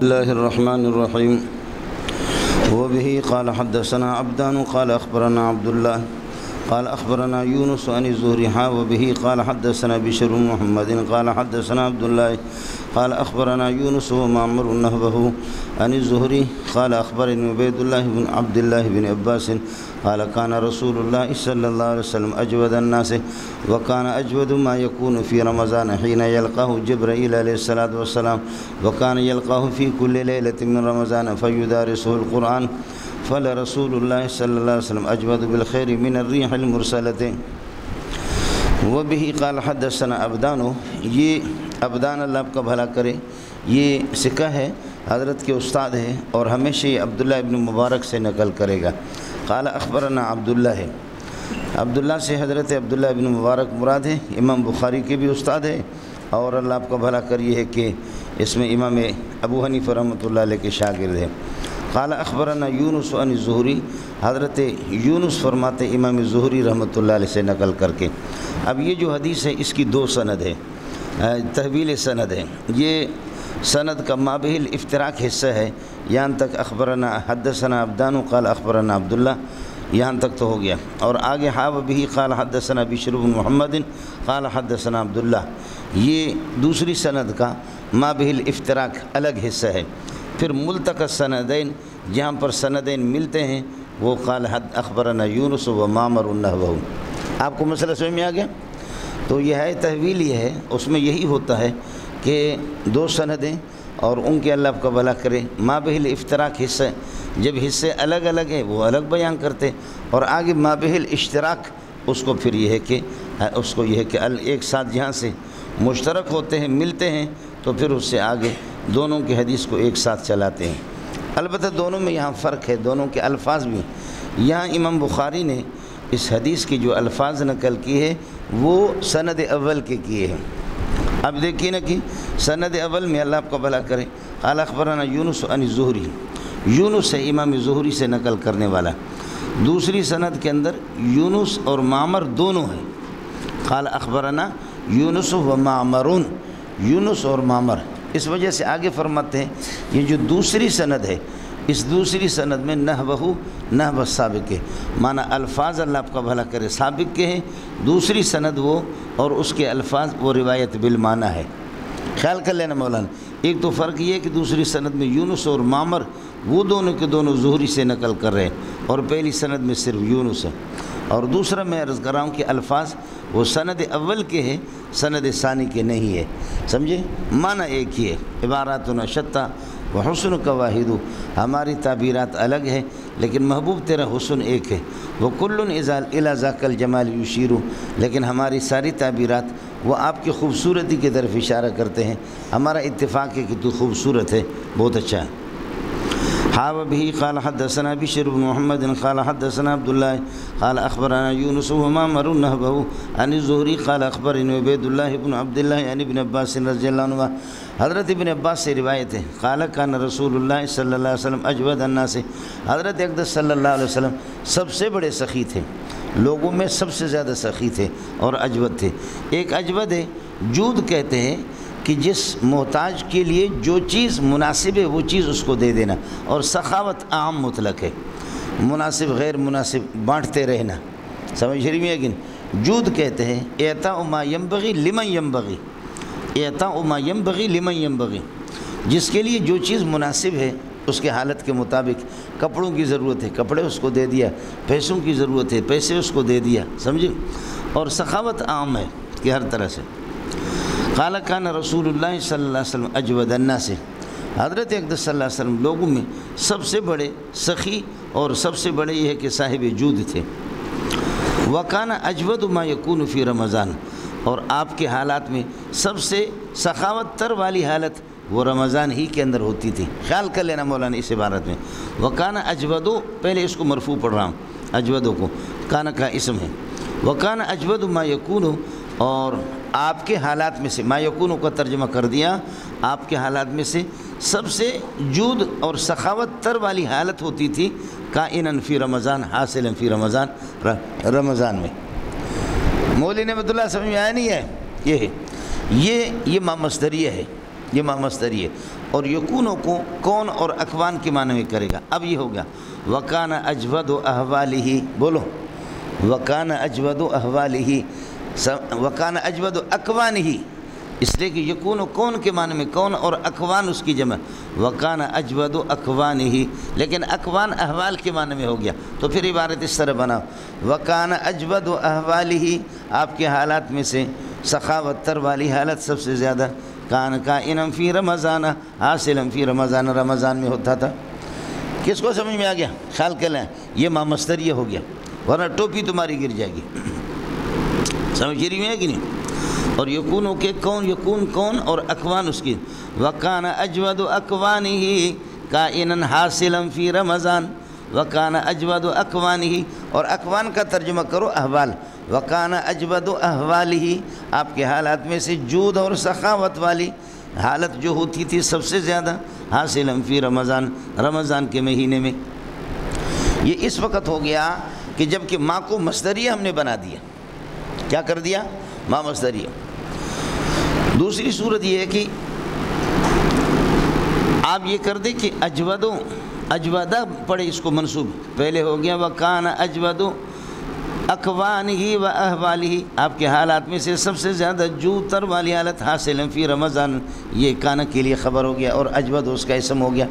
الله الرحمن الرحيم وبه قال حدثنا عبدان قال أخبرنا عبد الله قال أخبرنا يونس عن الزهري وبه قال حدثنا بشر بن محمد قال حدثنا عبد الله قال أخبرنا يونس ومعمر نحوه عن الزهري قال أخبرني عبيد الله بن عبد الله بن عباس قال كان رسول الله صلى الله عليه وسلم أجود الناس وكان أجود ما يكون في رمضان حين يلقاه جبرائيل عليه الصلاة والسلام وكان يلقاه في كل ليلة من رمضان فيدارسه القرآن فلرسول الله صلى الله عليه وسلم أجود بالخير من الريح المرسلة وبه قال حدثنا عبدان. یہ عبدان اللہ آپ کا بھلا کرے، یہ سکہ ہے، حضرت کے استاد ہے اور ہمیشہ یہ عبداللہ ابن مبارک سے نقل کرے گا. قال اخبرنا عبداللہ ہے، عبداللہ سے حضرت عبداللہ ابن مبارک مراد ہے، امام بخاری کے بھی استاد ہے اور اللہ آپ کا بھلا کر یہ ہے کہ اس میں امام ابو حنیفہ رحمۃ اللہ علیہ کے شاگرد ہے. قال اخبرنا یونس عن الزہری، حضرت یونس فرماتے امام زہری رحمۃ اللہ علیہ سے نقل کر کے. اب یہ جو حدیث ہے اس کی دو سند ہے، تحویل سند ہے. یہ سند کا مابہ الافتراق حصہ ہے، یہاں تک اخبرنا حدثنا عبدان قال اخبرنا عبداللہ، یہاں تک تو ہو گیا. اور آگے بھی قال حدثنا بشر بن محمد قال حدثنا عبداللہ، یہ دوسری سند کا مابہ الافتراق الگ حصہ ہے. پھر ملتقى السندین، جہاں پر سندین ملتے ہیں وہ قال اخبرنا یونس و معمر نحوہ. آپ کو مسئلہ سمجھ میں آ گیا؟ تو یہ ہے تحویل، یہ ہے اس میں یہی ہوتا ہے کہ دو سندیں اور ان کے اللہ کا بھلا کرے مابہ الافتراق حصہ، جب حصے الگ الگ ہیں وہ الگ بیان کرتے، اور آگے مابہ الاشتراک اس کو پھر یہ ہے کہ ایک ساتھ جہاں سے مشترک ہوتے ہیں ملتے ہیں تو پھر اس سے آگے دونوں کی حدیث کو ایک ساتھ چلاتے ہیں. البتہ دونوں میں یہاں فرق ہے، دونوں کے الفاظ بھی. یہاں امام بخاری نے اس حدیث کی جو الفاظ نقل کی ہے وہ سند اول کے کیے ہیں. اب دیکھیے نا کہ سند اول میں اللہ آپ کا بھلا کرے قال اخبرنا یونس عن الزہری، یونس ہے امام زہری سے نقل کرنے والا. دوسری سند کے اندر یونس اور معمر دونوں ہیں. قال اخبرنا یونس و معمرون، یونس اور معمر. اس وجہ سے آگے فرماتے ہیں یہ جو دوسری سند ہے اس دوسری سند میں نحو سابق ہے، معنی الفاظ اللہ آپ کا بھلا کرے سابق کے ہیں، دوسری سند وہ اور اس کے الفاظ وہ روایت بالمعنی ہے. خیال کر لینا مولانا. ایک تو فرق یہ ہے کہ دوسری سند میں یونس اور معمر وہ دونوں کے دونوں زہری سے نقل کر رہے ہیں اور پہلی سند میں صرف یونس ہے. اور دوسرا میں عرض کر رہا ہوں کہ الفاظ وہ سند اول کے ہیں، سند ثانی کے نہیں ہے. سمجھے؟ معنی ایک ہی ہے. عباراتنا شتیٰ وحسن کا واحد، ہماری تعبیرات الگ ہے لیکن محبوب تیرا حسن ایک ہے. وکل الی ذاک الجمال یشیر، لیکن ہماری ساری تعبیرات وہ آپ کی خوبصورتی کی طرف اشارہ کرتے ہیں. ہمارا اتفاق ہے کہ تو خوبصورت ہے، بہت اچھا ہے. به قال حدثنا بشر بن محمد قال حدثنا عبد الله قال اخبرنا يونس ومعمر نحوه عن الزهري قال اخبرني عبيد الله بن عبد الله عن ابن عباس رضي الله عنه. حضرت ابن عباس سے روایت ہے قال كان رسول الله صلی اللہ علیہ وسلم اجود الناس، حضرت اقدس صلی اللہ علیہ وسلم سب سے بڑے سخی تھے، لوگوں میں سب سے زیادہ سخی تھے اور اجود تھے. ایک اجود ہے، جود کہتے ہیں کہ جس محتاج کے لیے جو چیز مناسب ہے وہ چیز اس کو دے دینا، اور سخاوت عام مطلق ہے، مناسب غیر مناسب بانٹتے رہنا. سمجھ رہی ہے کہ جود کہتے ہیں اعطاء ما ينبغي لمن ينبغي، اعطاء ما ينبغي لمن ينبغي، جس کے لیے جو چیز مناسب ہے اس کے حالت کے مطابق. کپڑوں کی ضرورت ہے کپڑے اس کو دے دیا، پیسوں کی ضرورت ہے پیسے اس کو دے دیا. سمجھے؟ اور سخاوت عام ہے کہ ہر طرح سے. قال كان رسول اللہ صلی اللہ علیہ وسلم اجود الناس، حضرت اقدس صلی اللہ علیہ وسلم لوگوں میں سب سے بڑے سخی اور سب سے بڑے یہ ہے کہ صاحب جود تھے. وكان اجود ما يكون في رمضان، اور آپ کے حالات میں سب سے سخاوت تر والی حالت وہ رمضان ہی کے اندر ہوتی تھی. خیال کر لینا مولانا اس عبارت میں. وكان اجود، پہلے اس کو مرفوع پڑھ رہا ہوں، اجودوں کو کانا کا اسم ہے. وكان اجود ما يكون، اور آپ کے حالات میں سے ما یکون کا ترجمہ کر دیا، آپ کے حالات میں سے سب سے جود اور سخاوت تر والی حالت ہوتی تھی کائناً فی رمضان، حاصلاً فی رمضان، رمضان میں. مولوی نعمت اللہ سمجھ میں آیا نہیں ہے؟ یہ ہے، یہ مصدریہ ہے. یہ ما مصدری ہے، اور یکونو کو کون اور اکوان کے معنی میں کرے گا۔ اب یہ ہو گیا وکان اجود احوالہ، بولو وکان اجود احوالہ، وکان اجود اکوانہ، اس لیے کہ یکون کون کے معنی میں کون اور اکوان اس کی جمع، وکان اجود اکوانہ، لیکن اکوان احوال کے معنی میں ہو گیا، تو پھر عبارت اس طرح بناؤ وکان اجود احوالہ، آپ کے حالات میں سے سخاوت تر والی حالت سب سے زیادہ، کان کائنا فی رمضان، حاصلا فی رمضان، رمضان میں ہوتا تھا۔ کس کو سمجھ میں آ گیا؟ خیال کر لیں، یہ ما مصدریہ ہو گیا، ورنہ ٹوپی تمہاری گر جائے گی، سمجھ رہی ہے کہ نہیں؟ اور یکونوں کے کون، یکون کون اور اکوان اس کی، وکان اجود اکوانہ کائنا حاصلا فی رمضان، وکان اجود اکوانہ، اور اکوان کا ترجمہ کرو احوال، وکان اجود احوالہ، آپ کے حالات میں سے جود اور سخاوت والی حالت جو ہوتی تھی سب سے زیادہ، حاصلا فی رمضان، رمضان کے مہینے میں۔ یہ اس وقت ہو گیا کہ جب کہ ماں کو مصدریہ ہم نے بنا دیا، کیا کر دیا؟ ماں مصدریہ۔ دوسری صورت یہ ہے کہ آپ یہ کر دیں کہ اجودو، اجودہ پڑھے اس کو منصوب، پہلے ہو گیا وکان اجودو اکوانہ و احوالہ، آپ کے حالات میں سے سب سے زیادہ جو تر والی حالت، حاصل فی رمضان، یہ کان کے لیے خبر ہو گیا، اور اجود اس کا اسم ہو گیا،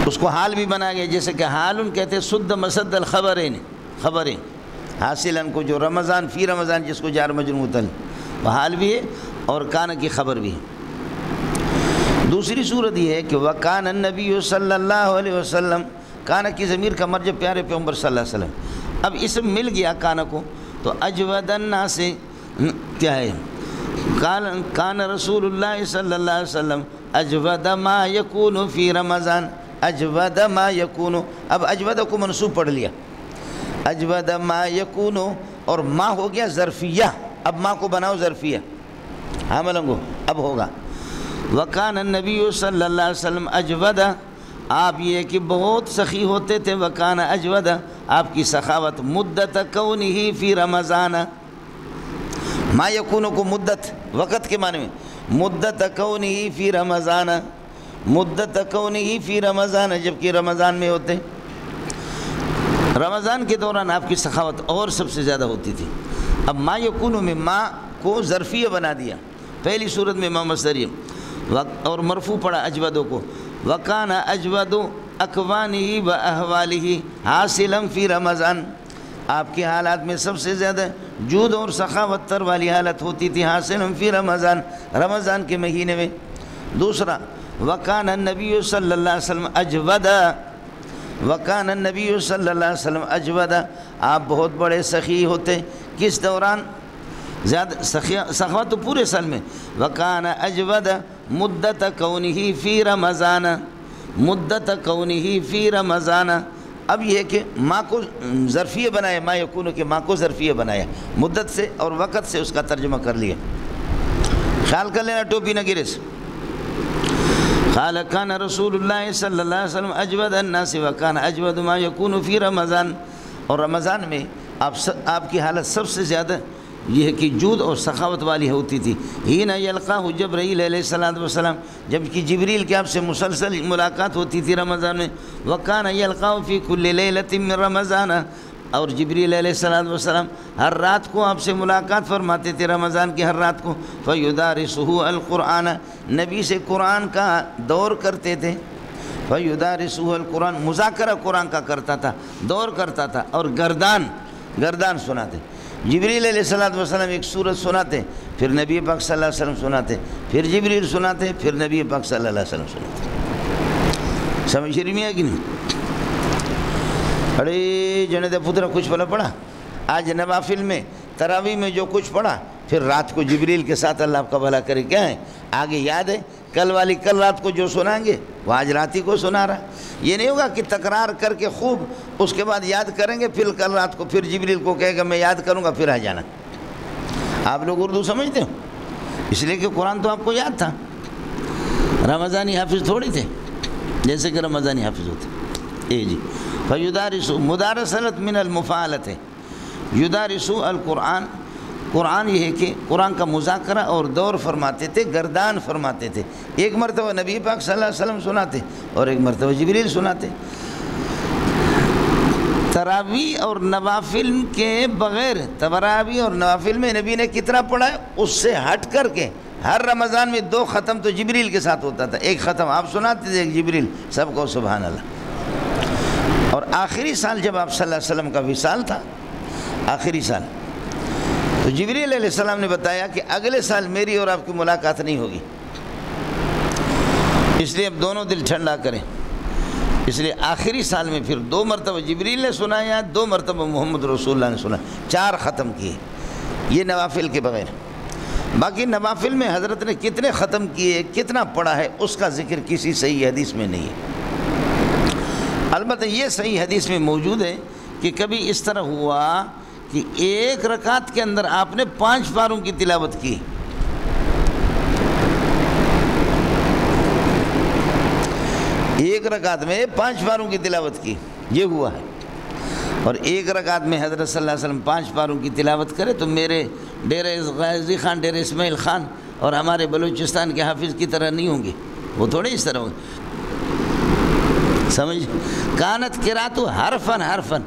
اس کو حال بھی بنا گیا، جیسے کہ حال کہتے ہیں سد مسد الخبرین، خبریں حاصلاً کو جو رمضان فی رمضان جس کو جار مجرور متعلق، وہ حال بھی ہے اور کان کی خبر بھی ہے۔ دوسری صورت یہ ہے کہ وکان النبی صلی اللہ علیہ وسلم، کان کی ضمیر کا مرجع پیارے پیغمبر صلی اللہ علیہ وسلم، اب اسم مل گیا کان کو، تو اجود الناس سے کیا ہے؟ کان رسول اللہ صلی اللہ علیہ وسلم اجود ما یکون فی رمضان، اجود ما یکون، اب اجود کو منصوب پڑھ لیا، اجود ما یکون، اور ما ہو گیا ظرفیہ، اب ما کو بناؤ ظرفیہ، ہاں ملنگو اب ہوگا وکان النبی صلی اللہ علیہ وسلم اجود، آپ یہ کہ بہت سخی ہوتے تھے، وکان اجود، آپ کی سخاوت مدت کونہ فی رمضان، ما یکون کو مدت وقت کے معنی میں، مدت کونہ فی رمضان، مدت کونہ فی رمضان، جبکہ رمضان میں ہوتے، رمضان کے دوران آپ کی سخاوت اور سب سے زیادہ ہوتی تھی۔ اب ما یکون میں ما کو ظرفیہ بنا دیا، پہلی صورت میں ما مصدریہ، اور مرفوع پڑا اجودوں کو، وکان اجود اکوانہ و احوالہ حاصلا فی رمضان، آپ کے حالات میں سب سے زیادہ جود اور سخاوت تر والی حالت ہوتی تھی، حاصلا فی رمضان، رمضان کے مہینے میں۔ دوسرا وکان النبی صلی اللہ علیہ وسلم اجود، وکان النبی صلی اللہ علیہ وسلم اجود، آپ بہت بڑے سخی ہوتے، کس دوران؟ زیادہ سخاوت تو پورے سال میں، وکان اجود مدت کونہ فی رمضان، مدت کونہ فی رمضان، اب یہ ہے کہ ما کو ظرفیہ بنایا، ما یکون کہ ما کو ظرفیہ بنایا، مدت سے اور وقت سے اس کا ترجمہ کر لیا، خیال کر لینا ٹوپی نہ گرے سے۔ قال کان رسول اللہ صلی اللہ علیہ وسلم اجود الناس وکان اجود ما یکون فی رمضان، اور رمضان میں آپ کی حالت سب سے زیادہ یہ ہے کہ جود اور سخاوت والی ہوتی تھی، حین یلقاہ جبرائیل علیہ الصلوۃ والسلام، جب کہ جبریل کے آپ سے مسلسل ملاقات ہوتی تھی رمضان میں، وکان یلقاہ فی کل لیلۃ من رمضان، اور جبریل علیہ الصلوۃ والسلام ہر رات کو آپ سے ملاقات فرماتے تھے، رمضان کی ہر رات کو، فیدارسہ القرآن، نبی سے قرآن کا دور کرتے تھے، فیدارسہ القرآن، مذاکرہ قرآن کا کرتا تھا، دور کرتا تھا، اور گردان سناتے، جبریل علیہ الصلوۃ والسلام ایک سورت سناتے، پھر نبی پاک صلی اللہ علیہ وسلم سناتے، پھر جبریل سناتے، پھر نبی پاک صلی اللہ علیہ وسلم سناتے، سمجھ رہی ہے کہ نہیں؟ ارے جنے دے پترا کچھ بھلا پڑھا، آج نوافل میں تراویح میں جو کچھ پڑھا، پھر رات کو جبریل کے ساتھ اللہ آپ کا بھلا کرے، کیا ہے آگے یاد ہے؟ کل رات کو جو سنائیں گے وہ آج رات ہی کو سنا رہا، یہ نہیں ہوگا کہ تکرار کر کے خوب اس کے بعد یاد کریں گے، پھر کل رات کو پھر جبریل کو کہے گا میں یاد کروں گا، پھر آ جانا۔ آپ لوگ اردو سمجھتے ہو، اس لیے کہ قرآن تو آپ کو یاد تھا، رمضانی حافظ تھوڑی تھے جیسے کہ رمضانی حافظ ہوتے۔ جی فیدارسو، مدارسلت من المفعلت ہے، یدارسو القرآن، قرآن یہ ہے کہ قرآن کا مذاکرہ اور دور فرماتے تھے، گردان فرماتے تھے۔ ایک مرتبہ نبی پاک صلی اللہ علیہ وسلم سناتے اور ایک مرتبہ جبریل سناتے۔ تراویح اور نوافل کے بغیر، تراویح اور نوافل میں نبی نے کتنا پڑھا ہے، اس سے ہٹ کر کے ہر رمضان میں 2 ختم تو جبریل کے ساتھ ہوتا تھا، ایک ختم آپ سناتے تھے، ایک جبریل، سب کو سبحان اللہ۔ اور آخری سال جب آپ صلی اللہ علیہ وسلم کا وصال تھا، آخری سال، تو جبریل علیہ السلام نے بتایا کہ اگلے سال میری اور آپ کی ملاقات نہیں ہوگی، اس لیے اب دونوں دل ٹھنڈا کریں۔ اس لیے آخری سال میں پھر 2 مرتبہ جبریل نے سنایا، 2 مرتبہ محمد رسول اللہ نے سنا، 4 ختم کیے، یہ نوافل کے بغیر۔ باقی نوافل میں حضرت نے کتنے ختم کیے، کتنا پڑھا ہے، اس کا ذکر کسی صحیح حدیث میں نہیں ہے۔ البتہ یہ صحیح حدیث میں موجود ہے کہ کبھی اس طرح ہوا کہ 1 رکعت کے اندر آپ نے 5 پاروں کی تلاوت کی۔ ایک رکعت میں 5 پاروں کی تلاوت کی، یہ ہوا ہے۔ اور 1 رکعت میں حضرت صلی اللہ علیہ وسلم 5 پاروں کی تلاوت کرے تو میرے ڈیرہ غازی خان، ڈیرہ اسماعیل خان اور ہمارے بلوچستان کے حافظ کی طرح نہیں ہوں گے، وہ تھوڑے اس طرح ہوں گے، سمجھ۔ کانت قرات حرفن حرفن،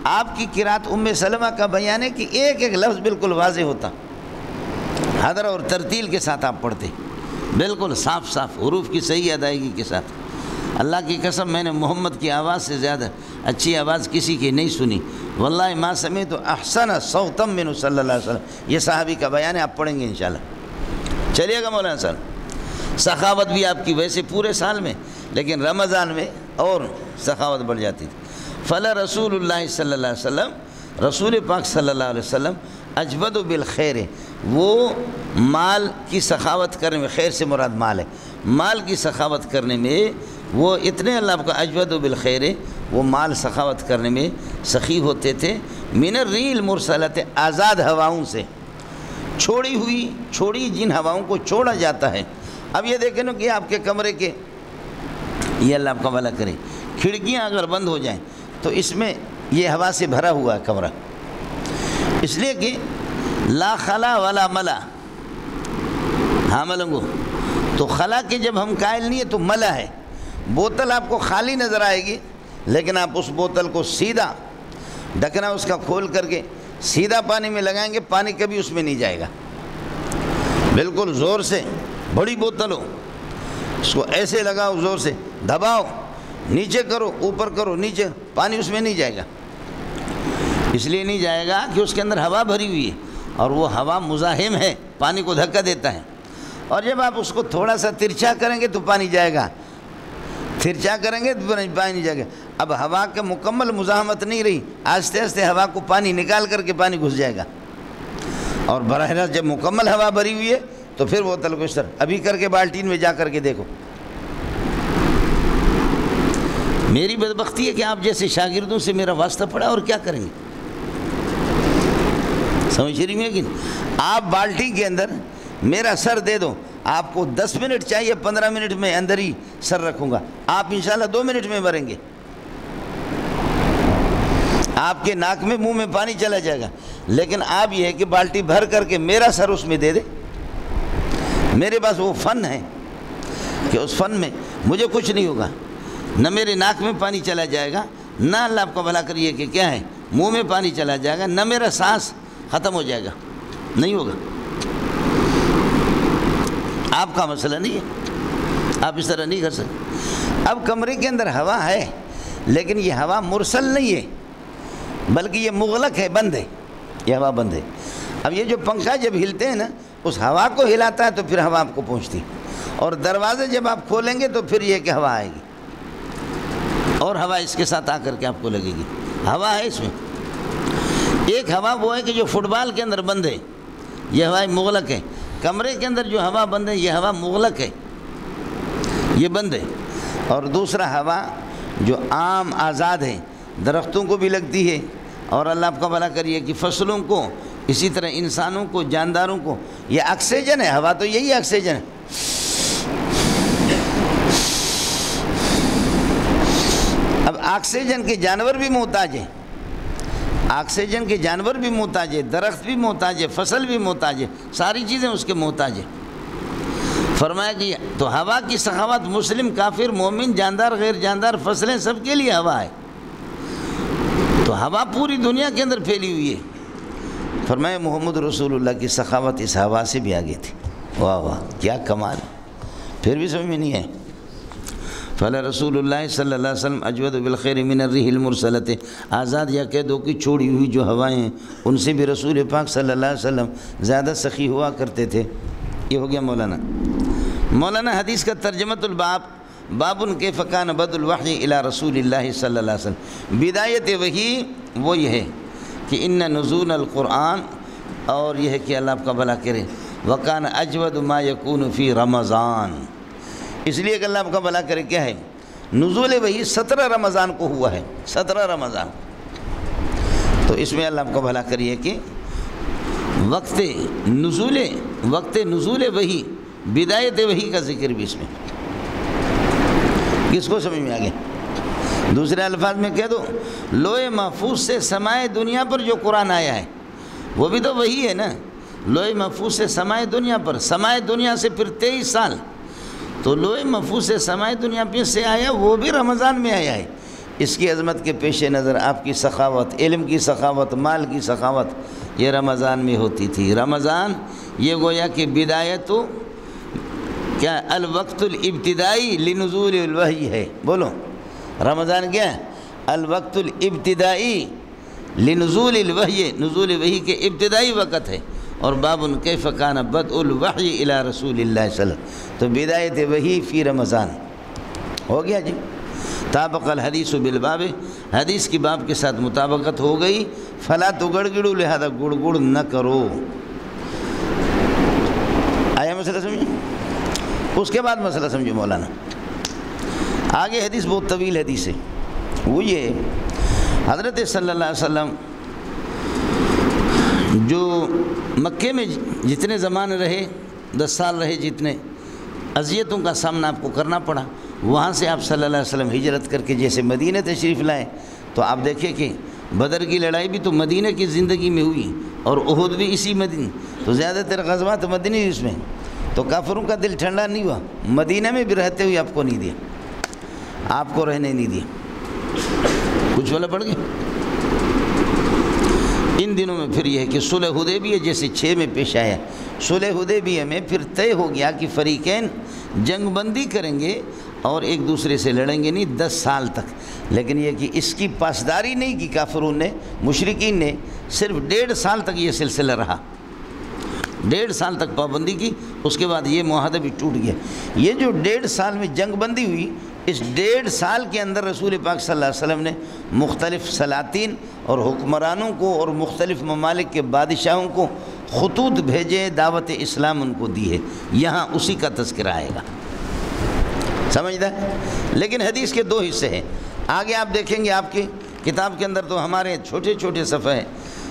آپ کی قرات ام سلمہ کا بیان ہے کہ ایک ایک لفظ بالکل واضح ہوتا، حضر اور ترتیل کے ساتھ آپ پڑھتے، بالکل صاف صاف حروف کی صحیح ادائیگی کے ساتھ۔ اللہ کی قسم میں نے محمد کی آواز سے زیادہ اچھی آواز کسی کی نہیں سنی، واللہ ما سمعت احسن صوتا منہ صلی اللہ علیہ وسلم۔ یہ صحابی کا بیان ہے، آپ پڑھیں گے انشاءاللہ۔ چلیے گا مولانا صاحب، سخاوت بھی آپ کی ویسے پورے سال میں، لیکن رمضان میں اور سخاوت بڑھ جاتی تھی۔ فلا رسول اللہ صلی اللہ علیہ وسلم، رسول پاک صلی اللہ علیہ وسلم اجود بالخیر، وہ مال کی سخاوت کرنے میں، خیر سے مراد مال ہے، مال کی سخاوت کرنے میں وہ اتنے، اللہ کا اجود بالخیر، وہ مال سخاوت کرنے میں سخی ہوتے تھے۔ من الریح المرسلۃ، آزاد ہواؤں سے، چھوڑی جن ہواؤں کو چھوڑا جاتا ہے۔ اب یہ دیکھیں نا کہ آپ کے کمرے کے، یہ اللہ آپ کا بھلا کرے، کھڑکیاں اگر بند ہو جائیں تو اس میں یہ ہوا سے بھرا ہوا ہے کمرہ، اس لیے کہ لا خلا ولا ملا، ہاں ملنگو، تو خلا کے جب ہم قائل نہیں ہے تو ملا ہے۔ بوتل آپ کو خالی نظر آئے گی، لیکن آپ اس بوتل کو سیدھا ڈھکنا اس کا کھول کر کے سیدھا پانی میں لگائیں گے، پانی کبھی اس میں نہیں جائے گا۔ بالکل زور سے، بڑی بوتل ہو، اس کو ایسے لگاؤ، زور سے دباؤ، نیچے کرو، اوپر کرو، نیچے، پانی اس میں نہیں جائے گا۔ اس لیے نہیں جائے گا کہ اس کے اندر ہوا بھری ہوئی ہے، اور وہ ہوا مزاحم ہے، پانی کو دھکا دیتا ہے۔ اور جب آپ اس کو تھوڑا سا ترچھا کریں گے تو پانی جائے گا، ترچھا کریں گے تو پانی نہیں جائے گا۔ اب ہوا کے مکمل مزاحمت نہیں رہی، آہستہ آہستہ ہوا کو پانی نکال کر کے پانی گھس جائے گا۔ اور براہ راست جب مکمل ہوا بھری ہوئی ہے تو پھر بوتل کو اس طرح ابھی کر کے بالٹین میں جا کر کے دیکھو۔ میری بدبختی ہے کہ آپ جیسے شاگردوں سے میرا واسطہ پڑا، اور کیا کریں گے، سمجھ رہی ہیں کہ آپ بالٹی کے اندر میرا سر دے دو، آپ کو 10 منٹ چاہیے، 15 منٹ میں اندر ہی سر رکھوں گا، آپ انشاءاللہ 2 منٹ میں بھریں گے۔ آپ کے ناک میں، منہ میں پانی چلا جائے گا، لیکن آپ یہ ہے کہ بالٹی بھر کر کے میرا سر اس میں دے دے۔ میرے پاس وہ فن ہے کہ اس فن میں مجھے کچھ نہیں ہوگا، نہ میرے ناک میں پانی چلا جائے گا، نہ اللہ آپ کو بھلا کریے کہ کیا ہے منہ میں پانی چلا جائے گا، نہ میرا سانس ختم ہو جائے گا، نہیں ہوگا۔ آپ کا مسئلہ نہیں ہے، آپ اس طرح نہیں کر سکتے۔ اب کمرے کے اندر ہوا ہے، لیکن یہ ہوا مرسل نہیں ہے، بلکہ یہ مغلق ہے، بند ہے، یہ ہوا بند ہے۔ اب یہ جو پنکھا جب ہلتے ہیں نا، اس ہوا کو ہلاتا ہے تو پھر ہوا آپ کو پہنچتی، اور دروازے جب آپ کھولیں گے تو پھر یہ کہ ہوا آئے گی، اور ہوا اس کے ساتھ آ کر کے آپ کو لگے گی۔ ہوا ہے اس میں، ایک ہوا وہ ہے کہ جو فٹ بال کے اندر بند ہے، یہ ہوا مغلق ہے۔ کمرے کے اندر جو ہوا بند ہے، یہ ہوا مغلق ہے، یہ بند ہے۔ اور دوسرا ہوا جو عام آزاد ہے، درختوں کو بھی لگتی ہے، اور اللہ آپ کا بھلا کریے کہ فصلوں کو، اسی طرح انسانوں کو، جانداروں کو، یہ آکسیجن ہے، ہوا تو یہی آکسیجن ہے۔ اب آکسیجن کے جانور بھی محتاج ہیں، آکسیجن کے جانور بھی محتاج ہے، درخت بھی محتاج ہے، فصل بھی محتاج ہے، ساری چیزیں اس کے محتاج ہیں۔ فرمایا کہ تو ہوا کی سخاوت مسلم، کافر، مومن، جاندار، غیر جاندار، فصلیں سب کے لیے ہوا ہے۔ تو ہوا پوری دنیا کے اندر پھیلی ہوئی ہے۔ فرمایا محمد رسول اللہ کی سخاوت اس ہوا سے بھی آگے تھی۔ واہ واہ، کیا کمال، پھر بھی سمجھ میں نہیں ہے۔ فلا رسول اللہ صلی اللہ علیہ وسلم اجود بالخیر من الريح المرسلۃ، آزاد یا قیدوں کی چھوڑی ہوئی جو ہوائیں ہیں ان سے بھی رسول پاک صلی اللہ علیہ وسلم زیادہ سخی ہوا کرتے تھے۔ یہ ہو گیا مولانا۔ مولانا حدیث کا ترجمۃ الباب، باب کیف کان بدء الوحی الی رسول اللہ صلی اللہ علیہ وسلم۔ بدایت وحی وہ یہ ہے کہ ان نزول القرآن، اور یہ ہے کہ اللہ آپ کا بھلا کرے، وکان اجود ما یکون فی رمضان، اس لیے کہ اللہ آپ کا بھلا کرے کیا ہے، نزول وحی 17 رمضان کو ہوا ہے، 17 رمضان۔ تو اس میں اللہ آپ کا بھلا کریے کہ وقت نزول وحی، بدایت وحی کا ذکر بھی اس میں، کس کو سمجھ میں آ گیا؟ دوسرے الفاظ میں کہہ دو، لوح محفوظ سے سمائے دنیا پر جو قرآن آیا ہے وہ بھی تو وہی ہے نا۔ لوح محفوظ سے سمائے دنیا پر، سمائے دنیا سے پھر 23 سال، تو لوح محفوظ سے سمائے دنیا پہ سے آیا، وہ بھی رمضان میں آیا ہے۔ اس کی عظمت کے پیش نظر آپ کی سخاوت، علم کی سخاوت، مال کی سخاوت یہ رمضان میں ہوتی تھی۔ رمضان یہ گویا کہ بدایت کیا الوقت الابتدائی لنزول الوحی ہے، بولو رمضان کیا ہے؟ الوقت الابتدائی لنزول الوحی، نزول وحی کے ابتدائی وقت ہے۔ اور باب کیف کان بدء الوحی الی رسول اللہ صلی اللہ علیہ وسلم، تو بدایت وحی فی رمضان ہو گیا جی۔ طابق الحدیث بالباب، حدیث کی باب کے ساتھ مطابقت ہو گئی۔ فلا تگڑگڑو، لہذا گڑ گڑ نہ کرو۔ آیا مسئلہ سمجھیں؟ اس کے بعد مسئلہ سمجھو مولانا، آگے حدیث بہت طویل حدیث ہے، وہ یہ حضرت صلی اللہ علیہ وسلم جو مکے میں جتنے زمانے رہے، 10 سال رہے، جتنے اذیتوں کا سامنا آپ کو کرنا پڑا، وہاں سے آپ صلی اللہ علیہ وسلم ہجرت کر کے جیسے مدینہ تشریف لائے، تو آپ دیکھیں کہ بدر کی لڑائی بھی تو مدینہ کی زندگی میں ہوئی، اور احد بھی اسی مدینہ، تو زیادہ تر غزوات مدینی اس میں، تو کافروں کا دل ٹھنڈا نہیں ہوا، مدینہ میں بھی رہتے ہوئے آپ کو نہیں دیا، آپ کو رہنے نہیں دیا، کچھ والا پڑ گیا۔ ان دنوں میں پھر یہ ہے کہ صلح حدیبیہ جیسے 6 میں پیش آیا، صلح حدیبیہ میں پھر طے ہو گیا کہ فریقین جنگ بندی کریں گے اور ایک دوسرے سے لڑیں گے نہیں 10 سال تک، لیکن یہ کہ اس کی پاسداری نہیں کی کافروں نے، مشرکین نے، صرف 1.5 سال تک یہ سلسلہ رہا، 1.5 سال تک پابندی کی، اس کے بعد یہ معاہدہ بھی ٹوٹ گیا۔ یہ جو 1.5 سال میں جنگ بندی ہوئی، اس 1.5 سال کے اندر رسول پاک صلی اللہ علیہ وسلم نے مختلف سلاطین اور حکمرانوں کو اور مختلف ممالک کے بادشاہوں کو خطوط بھیجے، دعوت اسلام ان کو دی ہے، یہاں اسی کا تذکرہ آئے گا، سمجھدا ہے؟ لیکن حدیث کے 2 حصے ہیں، آگے آپ دیکھیں گے آپ کی کتاب کے اندر تو ہمارے چھوٹے چھوٹے صفحے ہیں،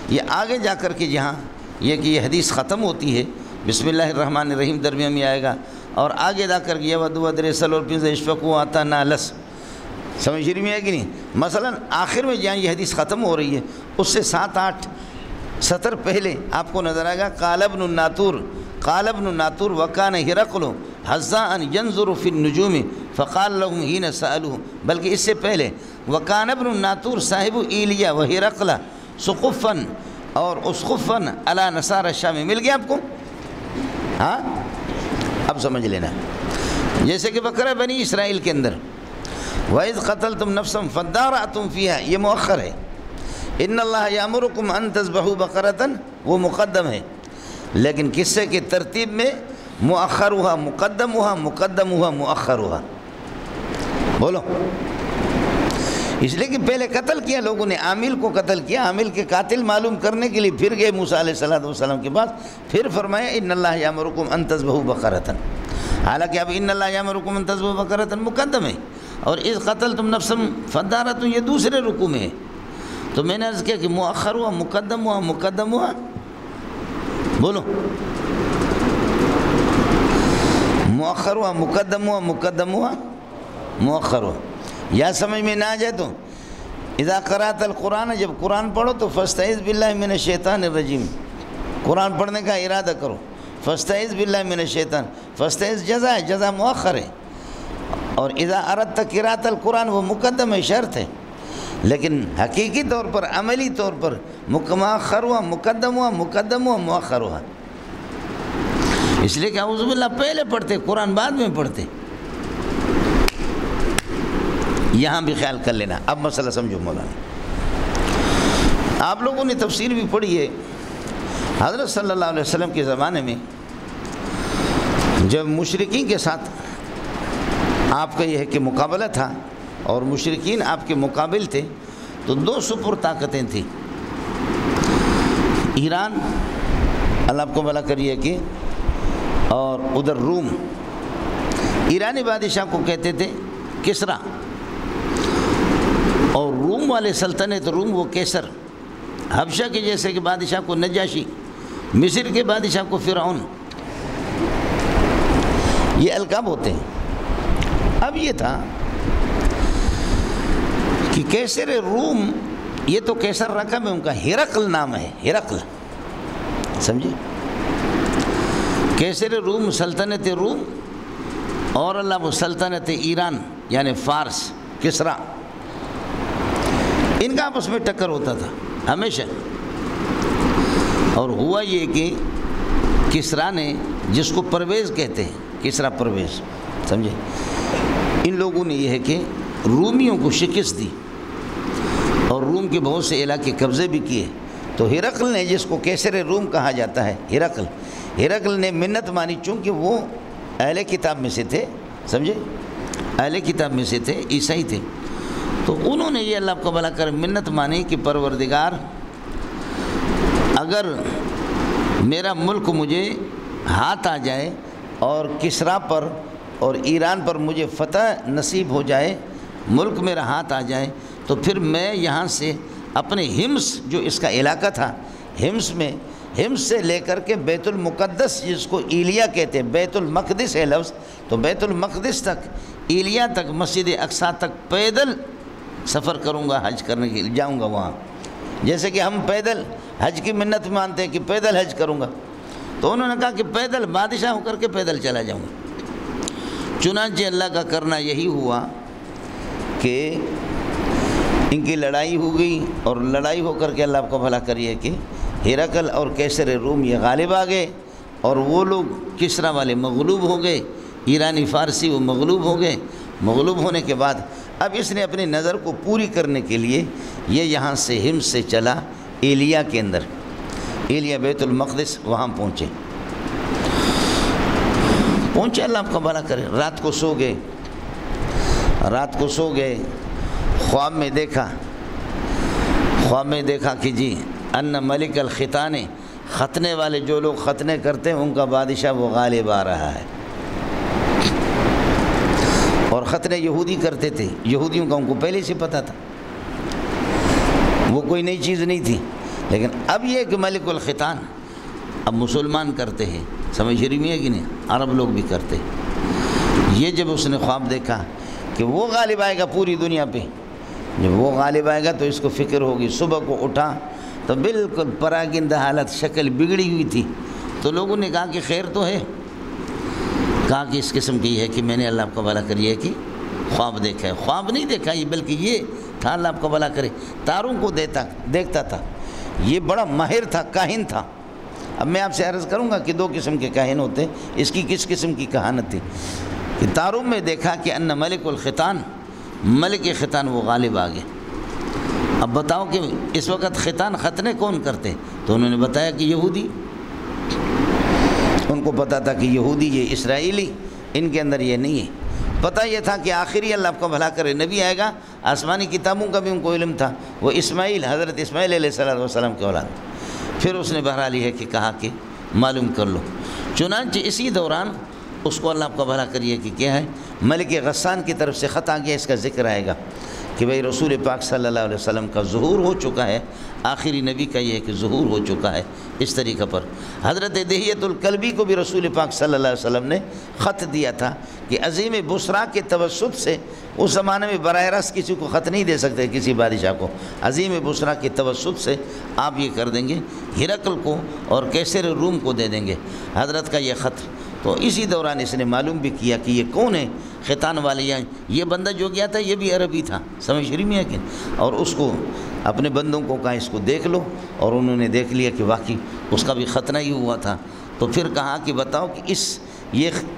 یہ آگے جا کر کے جہاں یہ کہ یہ حدیث ختم ہوتی ہے، بسم اللہ الرحمن الرحیم درمیان میں آئے گا، اور آگے جا کر یہ ودو ادریسل اور پنز اشفقو آتا نالس، سمجھ رہی میں ہے کہ نہیں؟ مثلا آخر میں جہاں یہ حدیث ختم ہو رہی ہے اس سے 7-8 سطر پہلے آپ کو نظر آئے گا، قال ابن الناطور وکان ہرقل حزاء ينظر في النجوم فقال لهم حين سألوه، بلکہ اس سے پہلے وکان ابن الناطور صاحب ایلیا وہرقل سقفا اور اسقفا علی نصارى الشام، مل گیا آپ کو؟ ہاں اب سمجھ لینا، جیسے کہ بقرہ بنی اسرائیل کے اندر وَإِذْ قَتَلْتُمْ نَفْسًا فَادَّارَأْتُمْ فِيهَا، یہ مؤخر ہے، ان اللہ یامرکم ان تذبحوا بقرۃ، وہ مقدم ہے، لیکن قصے کی ترتیب میں مؤخر ہوا مقدم ہوا مؤخر ہوا، بولو، اس لیے کہ پہلے قتل کیا لوگوں نے، عامل کو قتل کیا، عامل کے قاتل معلوم کرنے کے لیے پھر گئے موسیٰ علیہ السلام کے پاس، پھر فرمایا ان اللہ یامرکم ان تذبحوا بقرۃ، حالانکہ اب ان اللہ یامرکم ان تذبحوا بقرۃ مقدم ہے، اور اذ قتلتم نفسا فادارأتم یہ دوسرے رکوع میں ہے، تو میں نے عرض کیا کہ مؤخر ہوا مقدم ہوا، بولو، مؤخر ہوا مقدم ہوا مؤخر ہوا، یا سمجھ میں نہ آ جائے تو اذا قرأت القرآن، جب قرآن پڑھو تو فاستعذ باللہ من الشیطان الرجیم، قرآن پڑھنے کا ارادہ کرو. فاستعذ باللہ من الشیطان، فاستعذ جزا ہے، جزا مؤخر ہے. اور اذا اردت قراءۃ القرآن وہ مقدم ہے، شرط ہے. لیکن حقیقی طور پر، عملی طور پر مؤخر ہوا، مقدم ہوا، مقدم ہوا، مؤخر ہوا. اس لیے کہ اعوذ باللہ پہلے پڑھتے، قرآن بعد میں پڑھتے. یہاں بھی خیال کر لینا. اب مسئلہ سمجھو مولانا. آپ لوگوں نے تفسیر بھی پڑھی ہے. حضرت صلی اللہ علیہ وسلم کے زمانے میں جب مشرکین کے ساتھ آپ کا یہ ہے کہ مقابلہ تھا اور مشرکین آپ کے مقابل تھے، تو دو سپر طاقتیں تھیں. ایران، اللہ آپ کو بھلا کریے کہ، اور ادھر روم. ایرانی بادشاہ کو کہتے تھے کسرا، اور روم والے سلطنت روم وہ کیسر. حبشہ کے جیسے کہ بادشاہ کو نجاشی، مصر کے بادشاہ کو فرعون. یہ القاب ہوتے ہیں. اب یہ تھا کہ کیسر روم، یہ تو کیسر رقم ہے ان کا، ہرقل نام ہے، ہرقل، سمجھے؟ کیسر روم سلطنت روم، اور اللہ وہ سلطنت ایران یعنی فارس کسرا. ان کا آپس میں ٹکر ہوتا تھا ہمیشہ. اور ہوا یہ کہ کسرا نے، جس کو پرویز کہتے ہیں، کسرا پرویز، سمجھے؟ ان لوگوں نے یہ ہے کہ رومیوں کو شکست دی اور روم کے بہت سے علاقے قبضے بھی کیے. تو ہرقل نے، جس کو کیسر روم کہا جاتا ہے، ہرقل نے منت مانی، چونکہ وہ اہل کتاب میں سے تھے، سمجھے؟ اہل کتاب میں سے تھے، عیسائی تھے. تو انہوں نے یہ اللہ کو بھلا کر منت مانی کہ پروردگار، اگر میرا ملک مجھے ہاتھ آ جائے اور کسرا پر اور ایران پر مجھے فتح نصیب ہو جائے، ملک میرا ہاتھ آ جائے، تو پھر میں یہاں سے اپنے ہمس، جو اس کا علاقہ تھا، ہمس سے لے کر کے بیت المقدس، جس کو ایلیا کہتے ہیں، بیت المقدس ہے لفظ، تو بیت المقدس تک، ایلیا تک، مسجد اقصیٰ تک پیدل سفر کروں گا، حج کرنے کے لیے جاؤں گا وہاں. جیسے کہ ہم پیدل حج کی منت مانتے ہیں کہ پیدل حج کروں گا، تو انہوں نے کہا کہ پیدل، بادشاہ ہو کر کے پیدل چلا جاؤں گا. چنانچہ اللہ کا کرنا یہی ہوا کہ ان کی لڑائی ہو گئی، اور لڑائی ہو کر کے اللہ آپ کو بھلا کریے کہ ہرقل اور کیسر روم یہ غالب آ گئے، اور وہ لوگ کسرا والے مغلوب ہو گئے، ایرانی فارسی وہ مغلوب ہو گئے. مغلوب ہونے کے بعد اب اس نے اپنی نظر کو پوری کرنے کے لیے یہ یہاں سے ہمس سے چلا ایلیا کے اندر، ایلیا بیت المقدس، وہاں پہنچے. اللہ آپ کا بھلا کرے. رات کو سو گئے، خواب میں دیکھا کہ جی ان ملک الختان، ختنے والے جو لوگ ختنے کرتے ہیں ان کا بادشاہ وہ غالب آ رہا ہے. اور ختنے یہودی کرتے تھے، یہودیوں کا ان کو پہلے سے پتہ تھا، وہ کوئی نئی چیز نہیں تھی. لیکن اب یہ کہ ملک الختان اب مسلمان کرتے ہیں، سمجھ رہی ہے کہ نہیں؟ عرب لوگ بھی کرتے. یہ جب اس نے خواب دیکھا کہ وہ غالب آئے گا پوری دنیا پہ، جب وہ غالب آئے گا تو اس کو فکر ہوگی. صبح کو اٹھا تو بالکل پراگندہ حالت، شکل بگڑی ہوئی تھی. تو لوگوں نے کہا کہ خیر تو ہے، کہا کہ اس قسم کی ہے کہ میں نے اللہ آپ کا بھلا کریے کہ خواب دیکھا ہے. خواب نہیں دیکھا یہ، بلکہ یہ تھا، اللہ آپ کا بھلا کرے، تاروں کو دیکھتا تھا. یہ بڑا ماہر تھا، کاہن تھا. اب میں آپ سے عرض کروں گا کہ دو قسم کے کاہن ہوتے ہیں. اس کی کس قسم کی کہانت تھی کہ تاروں میں دیکھا کہ ان ملک الختان، ملک ختان وہ غالب آ گئے. اب بتاؤ کہ اس وقت ختنے کون کرتے؟ تو انہوں نے بتایا کہ یہودی. ان کو پتہ تھا کہ یہودی، یہ اسرائیلی، ان کے اندر یہ نہیں ہے. پتہ یہ تھا کہ آخری اللہ آپ کو بھلا کرے نبی آئے گا. آسمانی کتابوں کا بھی ان کو علم تھا، وہ اسماعیل، حضرت اسماعیل علیہ السلام کے اولاد. پھر اس نے بہرحال یہ کہ کہا کہ معلوم کر لو. چنانچہ اسی دوران اس کو اللہ آپ کا بھلا کریے کہ کیا ہے، ملک غسان کی طرف سے خط آ گیا. اس کا ذکر آئے گا کہ بھئی رسول پاک صلی اللہ علیہ وسلم کا ظہور ہو چکا ہے، آخری نبی کا یہ ہے کہ ظہور ہو چکا ہے۔ اس طریقہ پر حضرت دہیۃ الکلبی کو بھی رسول پاک صلی اللہ علیہ وسلم نے خط دیا تھا کہ عظیم بصریٰ کے توسط سے، اس زمانے میں براہ راست کسی کو خط نہیں دے سکتے کسی بادشاہ کو، عظیم بصریٰ کے توسط سے آپ یہ کر دیں گے، ہرقل کو اور کیسر روم کو دے دیں گے حضرت کا یہ خط۔ تو اسی دوران اس نے معلوم بھی کیا کہ یہ کون ہے خطان والے، یہ بندہ جو گیا تھا یہ بھی عربی تھا، سمجھ رہی میں ہے کہ، اور اس کو اپنے بندوں کو کہا اس کو دیکھ لو، اور انہوں نے دیکھ لیا کہ واقعی اس کا بھی ختنہ ہی ہوا تھا۔ تو پھر کہا کہ بتاؤ کہ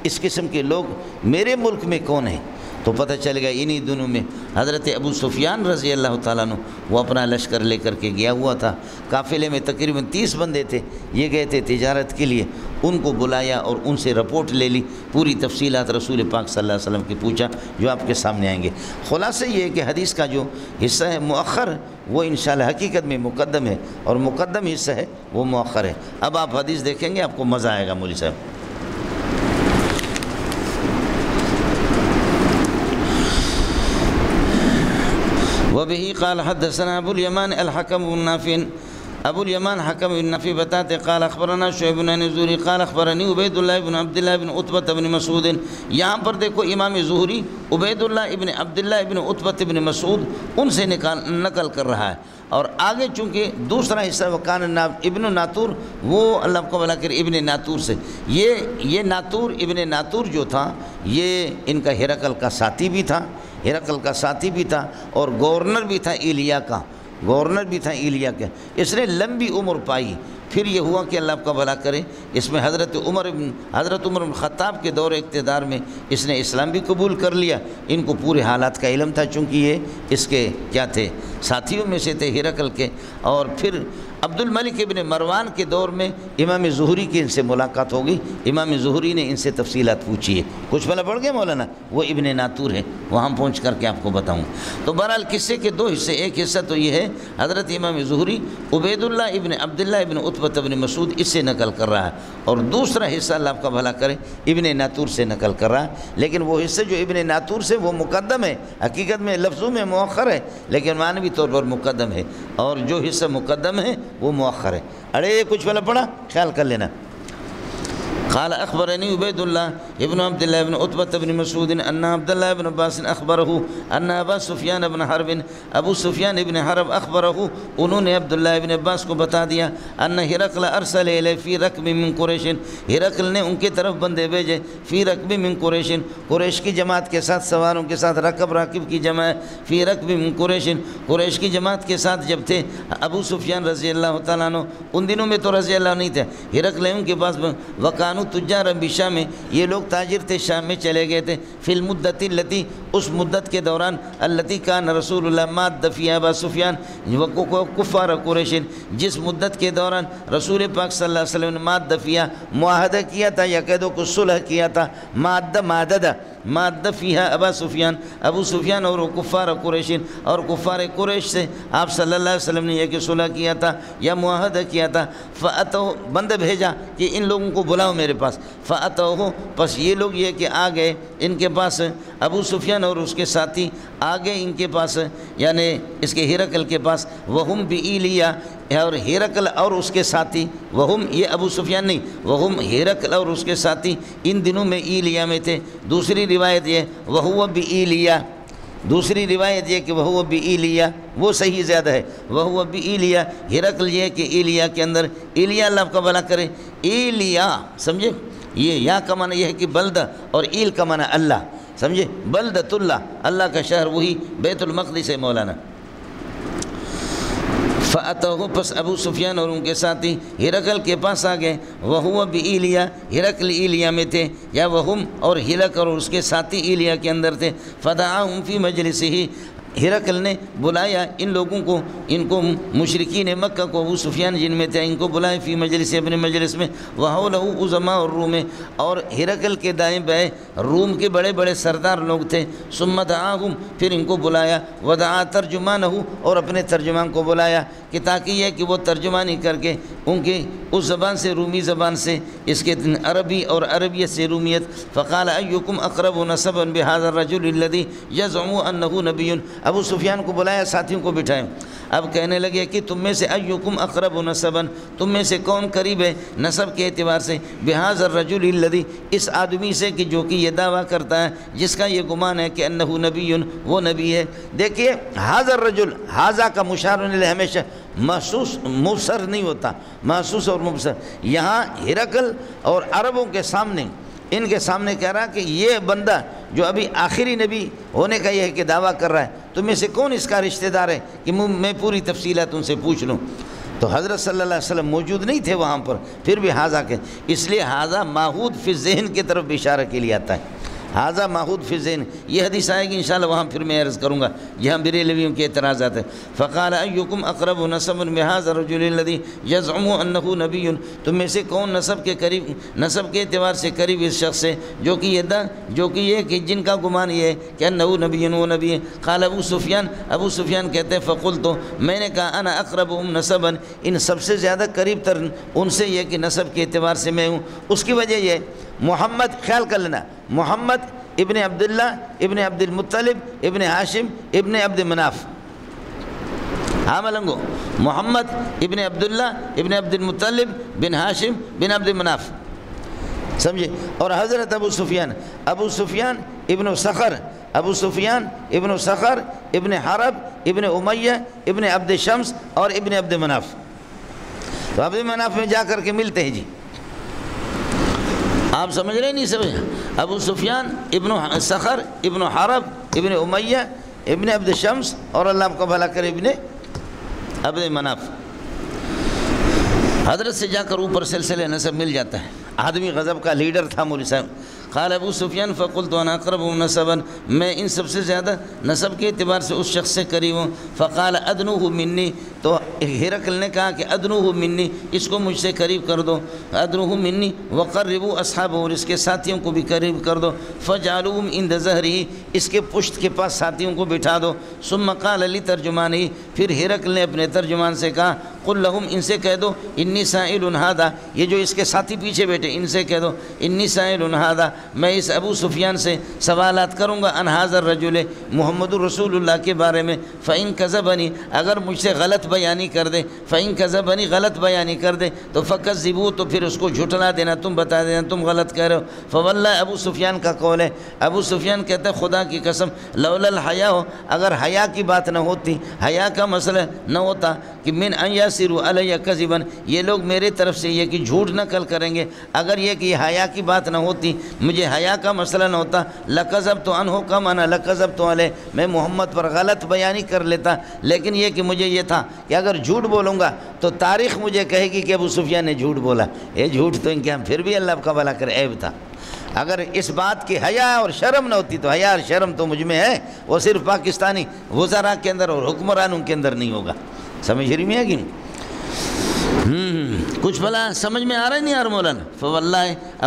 اس قسم کے لوگ میرے ملک میں کون ہیں؟ تو پتہ چل گیا انہی دنوں میں حضرت ابو سفیان رضی اللہ تعالیٰ عنہ وہ اپنا لشکر لے کر کے گیا ہوا تھا، قافلے میں تقریباً 30 بندے تھے، یہ گئے تھے تجارت کے لیے، ان کو بلایا اور ان سے رپورٹ لے لی، پوری تفصیلات رسول پاک صلی اللہ علیہ وسلم کی پوچھا، جو آپ کے سامنے آئیں گے۔ خلاصہ یہ ہے کہ حدیث کا جو حصہ ہے مؤخر، وہ انشاءاللہ حقیقت میں مقدم ہے، اور مقدم حصہ ہے وہ مؤخر ہے۔ اب آپ حدیث دیکھیں گے، آپ کو مزہ آئے گا مولوی صاحب۔ وبه قال حدثنا ابو اليمان الحكم بن نافع، ابو اليمان حكم بن نافع بتاتے قال اخبرنا شعيب بن زهري قال اخبرني عبید اللہ بن عبد اللہ بن عتبہ بن مسعود۔ یہاں پر دیکھو امام زہری عبید اللہ ابن عبداللہ ابن عتبہ بن مسعود ان سے نقل کر رہا ہے، اور آگے چونکہ دوسرا حصہ وکان ابن ناطور، وہ اللہ کو بلا کر ابن ناطور سے، یہ ناطور ابن ناطور جو تھا یہ ان کا ہرقل کا ساتھی بھی تھا، ہرقل کا ساتھی بھی تھا، اور گورنر بھی تھا ایلیا کا، گورنر بھی تھا ایلیا کا۔ اس نے لمبی عمر پائی۔ پھر یہ ہوا کہ اللہ آپ کا بھلا کرے، اس میں حضرت عمر بن خطاب کے دور اقتدار میں اس نے اسلام بھی قبول کر لیا۔ ان کو پورے حالات کا علم تھا، چونکہ یہ اس کے کیا تھے، ساتھیوں میں سے تھے ہرقل کے۔ اور پھر عبد الملک ابن مروان کے دور میں امام زہری کی ان سے ملاقات ہوگی، امام زہری نے ان سے تفصیلات پوچھی ہے۔ کچھ پہلے پڑھ گئے مولانا، وہ ابن ناطور ہے، وہاں پہنچ کر کے آپ کو بتاؤں۔ تو بہرحال قصے کے دو حصے، ایک حصہ تو یہ ہے حضرت امام زہری عبید اللہ ابن عبداللہ ابن عتبہ ابن مسعود اس سے نقل کر رہا ہے، اور دوسرا حصہ اللہ آپ کا بھلا کرے ابن ناطور سے نقل کر رہا ہے۔ لیکن وہ حصہ جو ابن ناطور سے وہ مقدم ہے، حقیقت میں لفظوں میں مؤخر ہے، لیکن معنوی طور پر مقدم ہے، اور جو حصہ مقدم ہے وہ مؤخر ہے۔ ارے کچھ پہلے پڑھا، خیال کر لینا۔ قال اخبرني عبید اللہ ابن عبد اللہ ابن عتبہ بن مسعود ان عبد اللہ ابن عباس اخبره ان ابا سفیان ابن حرب، ابو سفیان ابن حرب اخبره، انہوں نے عبداللہ ابن عباس کو بتا دیا، ان ہرقل ارسل الیہ فی رکب من قریش، ہرقل نے ان کی طرف بندے بھیجے، فی رکب من قریش، قریش کی جماعت کے ساتھ، سواروں کے ساتھ، رکب راکب کی جمع ہے، فی رکب من قریش، قریش کی جماعت کے ساتھ جب تھے ابو سفیان رضی اللہ تعالیٰ عنہ، ان دنوں میں تو رضی اللہ نہیں تھے، ہرقل ان کے پاس وکان تجار بشام میں، یہ لوگ تاجر تھے، شام میں چلے گئے تھے، فی المدت التی، اس مدت کے دوران، التی کان رسول اللہ ماد فی ابا سفیان کفار قریش، جس مدت کے دوران رسول پاک صلی اللہ علیہ وسلم نے ماد فیہ معاہدہ کیا تھا، یا کہہ دو کہ صلح کیا تھا، مادہ فیہا ابا سفیان، ابو سفیان اور کفار قریش، اور کفار قریش سے آپ صلی اللہ علیہ وسلم نے یہ کہ صلح کیا تھا یا معاہدہ کیا تھا، فاتو بندہ بھیجا کہ ان لوگوں کو بلاؤ میرے پاس، فاتو پس یہ لوگ یہ کہ آ گئے ان کے پاس، ابو سفیان اور اس کے ساتھی آ گئے ان کے پاس، یعنی اس کے ہرقل کے پاس، وہم بإیلیا، اور ہرقل اور اس کے ساتھی، وہم یہ ابو سفیان نہیں، وہم ہرقل اور اس کے ساتھی ان دنوں میں ایلیا میں تھے۔ دوسری روایت یہ وہو بإیلیا، دوسری روایت یہ کہ وہو بإیلیا، وہ صحیح زیادہ ہے، وہو بإیلیا، ہرقل یہ کہ ایلیا کے اندر، ایلیا اللہ آپ کا بھلا کرے، ایلیا سمجھے، یہ یا کا معنی یہ ہے کہ بلدہ، اور ایل کا معنی اللہ، سمجھے، بلدۃ اللہ، اللہ کا شہر وہی بیت المقدس ہے مولانا۔ فَأَتَوْهُ پس ابو سفیان اور ان کے ساتھی ہرقل کے پاس آ گئے، وَهُوَ بِإِیلیا، ہرقل ایلیا میں تھے، یا وہم اور ہرقل اور اس کے ساتھی ایلیا کے اندر تھے، فَدَعَاهُمْ فِي مَجْلِسِهِ، ہرقل نے بلایا ان لوگوں کو، ان کو مشرکین مکہ کو، ابو سفیان جن میں تھے ان کو بلائے، فی مجلس، اپنے مجلس میں، وَحَوْلَهُ عُظَمَاءُ الروم، اور ہرقل کے دائیں بائیں روم کے بڑے بڑے سردار لوگ تھے، ثم دعاہم پھر ان کو بلایا، ودعا ترجمانہ اور اپنے ترجمان کو بلایا کہ تاکہ یہ کہ وہ ترجمانی کر کے ان کے اس زبان سے، رومی زبان سے، اس کے عربی اور عربیت سے رومیت، فقال ایکم اقرب نسبا بهذا الرجل الذي يزعم انه نبی، ابو سفیان کو بلایا، ساتھیوں کو بٹھائے، اب کہنے لگے کہ تم میں سے ایکم اقرب نسبا، تم میں سے کون قریب ہے نسب کے اعتبار سے بہذا الرجل الذی، اس آدمی سے کہ جو کہ یہ دعویٰ کرتا ہے، جس کا یہ گمان ہے کہ انہ نبی، وہ نبی ہے۔ دیکھیے ھذا الرجل، ھذا کا مشار الیہ ہمیشہ محسوس مبصر نہیں ہوتا، محسوس اور مبصر۔ یہاں ہرقل اور عربوں کے سامنے، ان کے سامنے کہہ رہا کہ یہ بندہ جو ابھی آخری نبی ہونے کا یہ ہے کہ دعویٰ کر رہا ہے، تم میں سے کون اس کا رشتہ دار ہے کہ میں پوری تفصیلات ان سے پوچھ لوں۔ تو حضرت صلی اللہ علیہ وسلم موجود نہیں تھے وہاں پر، پھر بھی ھذا کے، اس لیے ھذا ماحود فی الذہن کی طرف بھی اشارہ کے لیے آتا ہے، ھذا ماحود فی الذہن۔ یہ حدیث آئے گی انشاءاللہ، وہاں پھر میں عرض کروں گا جہاں بریلویوں کے اعتراضات ہیں۔ فقال ایکم اقرب نسبا بھذا الرجل الذی یزعم انہ نبی، تم میں سے کون نسب کے قریب، نسب کے اعتبار سے قریب اس شخص سے جو کہ یہ کہ جن کا گمان یہ ہے کہ انہ نبی، وہ نبی ہے۔ قال ابو سفیان کہتے ہیں فقلت، میں نے کہا انا اقربهم نسبا، ان سب سے زیادہ قریب تر ان سے یہ کہ نسب کے اعتبار سے میں ہوں۔ اس کی وجہ یہ محمد، خیال کر لینا، محمد ابن عبداللہ ابن عبد المطلب ابن ہاشم ابن عبد مناف، ہاں ملنگو، محمد ابن عبداللہ ابن عبد المطلب بن ہاشم بن عبد مناف، سمجھے؟ اور حضرت ابو سفیان ابن صخر، ابو سفیان ابن صخر ابن حرب ابن امیہ ابن عبد شمس اور ابن عبد مناف، تو عبد مناف میں جا کر کے ملتے ہیں جی، آپ سمجھ رہے نہیں سمجھ؟ ابو سفیان ابن صخر ابن حرب ابن امیہ ابن عبد شمس اور اللہ آپ کو بھلا کرے ابن عبد مناف، حضرت سے جا کر اوپر سلسلے نسب مل جاتا ہے۔ آدمی غضب کا لیڈر تھا مولوی صاحب۔ قال ابو سفیان فقلت انا اقربهم نسبا، میں ان سب سے زیادہ نسب کے اعتبار سے اس شخص سے قریب ہوں۔ فقال ادنوه منی، تو ہرقل نے کہا کہ ادنوه منی، اس کو مجھ سے قریب کر دو، ادنوه منی وقربوا اصحابه، اور اس کے ساتھیوں کو بھی قریب کر دو، فجعلوهم عند ظهره، اس کے پشت کے پاس ساتھیوں کو بٹھا دو۔ ثم قال لترجمانه، پھر ہرقل نے اپنے ترجمان سے کہا قل لهم، ان سے کہہ دو انی سائل هذا، یہ جو اس کے ساتھی پیچھے بیٹھے ان سے کہہ دو انی سائل هذا، میں اس ابو سفیان سے سوالات کروں گا ان هذا الرجل، محمد رسول اللہ کے بارے میں، فإن كذبني، اگر مجھ سے غلط بیانی کر دے، فإن كذبني، غلط بیانی کر دے تو فكذبوه، تو پھر اس کو جھٹلا دینا، تم بتا دینا تم غلط کہہ رہے ہو۔ فواللہ، ابو سفیان کا قول ہے، ابو سفیان کہتا ہے خدا کی قسم، لولا الحیا، اگر حیا کی بات نہ ہوتی، حیا کا مسئلہ نہ ہوتا کہ من ان یسروا علی کذبا، یہ لوگ میرے طرف سے یہ کہ جھوٹ نقل کریں گے، اگر یہ کہ یہ حیا کی بات نہ ہوتی، مجھے حیا کا مسئلہ نہ ہوتا، لکذبت عنہ کما انا لکذبت علیہ، میں محمد پر غلط بیانی کر لیتا، لیکن یہ کہ مجھے یہ تھا کہ اگر جھوٹ بولوں گا تو تاریخ مجھے کہے گی کہ ابو سفیان نے جھوٹ بولا، یہ جھوٹ تو ان کے ہم پھر بھی اللہ کا بھلا کرے عیب تھا۔ اگر اس بات کی حیا اور شرم نہ ہوتی تو حیا اور شرم تو مجھ میں ہے، وہ صرف پاکستانی وزراء کے اندر اور حکمرانوں کے اندر نہیں ہوگا۔ سمجھ رہی میں ہے کہ کچھ بھلا سمجھ میں آ رہا ہے نہیں یار مولانا؟ فواللہ،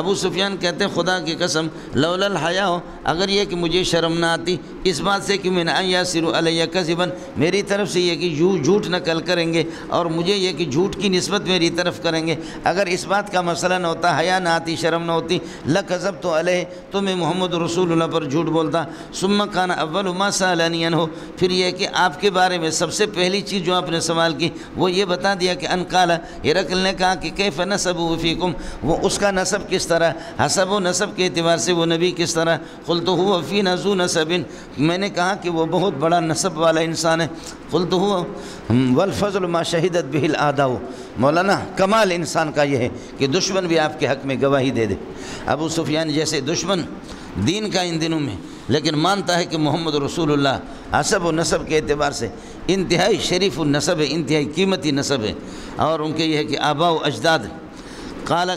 ابو سفیان کہتے خدا کی قسم، لولا الحیا، اگر یہ کہ مجھے شرم نہ آتی اس بات سے کہ من ان یسروا علی کذبا، میری طرف سے یہ کہ جھوٹ نقل کریں گے اور مجھے یہ کہ جھوٹ کی نسبت میری طرف کریں گے، اگر اس بات کا مسئلہ نہ ہوتا، حیا نہ آتی، شرم نہ ہوتی، لکذبت علیہ، تو میں محمد رسول اللہ پر جھوٹ بولتا۔ ثم کان اول ما سالنی عنہ، پھر یہ کہ آپ کے بارے میں سب سے پہلی چیز جو آپ نے سوال کی وہ یہ بتا دیا کہ ان قال، ہرقل نے کہا کہ کیف نسبہ فیکم، وہ اس کا نسب کس طرح، حسب و نسب کے اعتبار سے وہ نبی کس طرح، قلت هو فینا ذو نسب، میں نے کہا کہ وہ بہت بڑا نسب والا انسان ہے، قلت هو والفضل ما شہدت به الاعداء، مولانا کمال انسان کا یہ ہے کہ دشمن بھی آپ کے حق میں گواہی دے دے۔ ابو سفیان جیسے دشمن دین کا ان دنوں میں، لیکن مانتا ہے کہ محمد رسول اللہ حسب و نسب کے اعتبار سے انتہائی شریف النسب ہے، انتہائی قیمتی نسب ہے، اور ان کے یہ ہے کہ آباء و اجداد۔ قال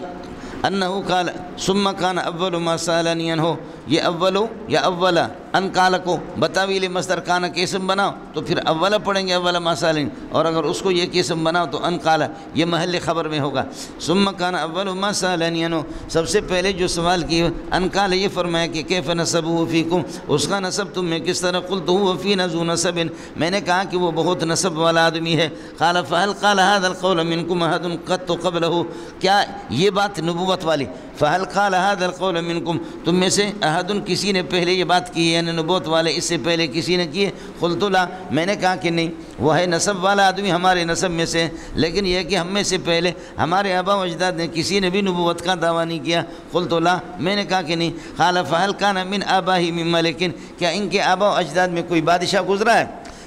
انہو قال ثم کان اول ما سالنی عنہ، یہ اولو یا اولا، ان قال کو بتاویل مصدر کانا کے اسم بناؤ تو پھر اولا پڑھیں گے اولا ما سالن، اور اگر اس کو یہ کہ اسم بناؤ تو ان قال یہ محل خبر میں ہوگا۔ ثم کان اول ما سالنی عنہ، سب سے پہلے جو سوال کی ان قال، یہ فرمایا کہ کیف نسبہ فیکم، اس کا نسب تم میں کس طرح، قلت هو فینا ذو نسب، میں نے کہا کہ وہ بہت نسب والا آدمی ہے۔ قال فهل قال هذا القول منكم احد قط قبله، کیا یہ بات نبوت والی، فهل قال هذا القول منكم، تم میں سے احد کسی نے پہلے یہ بات کی ہے یعنی نبوت والے اس سے پہلے کسی نے کیے؟ قلت لا، میں نے کہا کہ نہیں، وہ ہے نسب والا آدمی ہمارے نسب میں سے، لیکن یہ کہ ہم میں سے پہلے ہمارے آبا و اجداد نے کسی نے بھی نبوت کا دعویٰ نہیں کیا۔ قلت لا، میں نے کہا کہ نہیں۔ قال فهل كان من آبائه من ملك، کیا ان کے آبا و اجداد میں کوئی بادشاہ گزرا ہے؟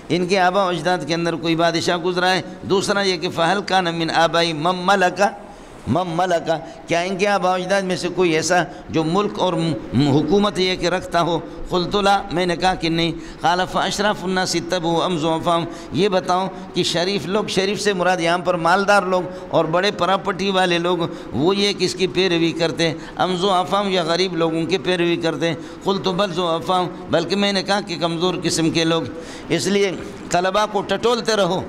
ان کے آبا و اجداد کے اندر کوئی بادشاہ گزرا ہے؟ دوسرا یہ کہ فهل كان من آبائه من ملک، کیا ان کے آبا و اجداد میں سے کوئی ایسا جو ملک اور حکومت یہ کہ رکھتا ہو؟ قلت لا، میں نے کہا کہ نہیں۔ قال فاشراف الناس اتبعوا ام ضعفاء، یہ بتاؤ کہ شریف لوگ، شریف سے مراد یہاں پر مالدار لوگ اور بڑے پراپرٹی والے لوگ، وہ یہ کس کی پیروی کرتے ہیں؟ ام ضعفاء، یا غریب لوگوں کی پیروی کرتے ہیں؟ قلت بل ضعفاء، بلکہ میں نے کہا کہ کمزور قسم کے لوگ۔ اس لیے طلباء کو ٹٹولتے رہو،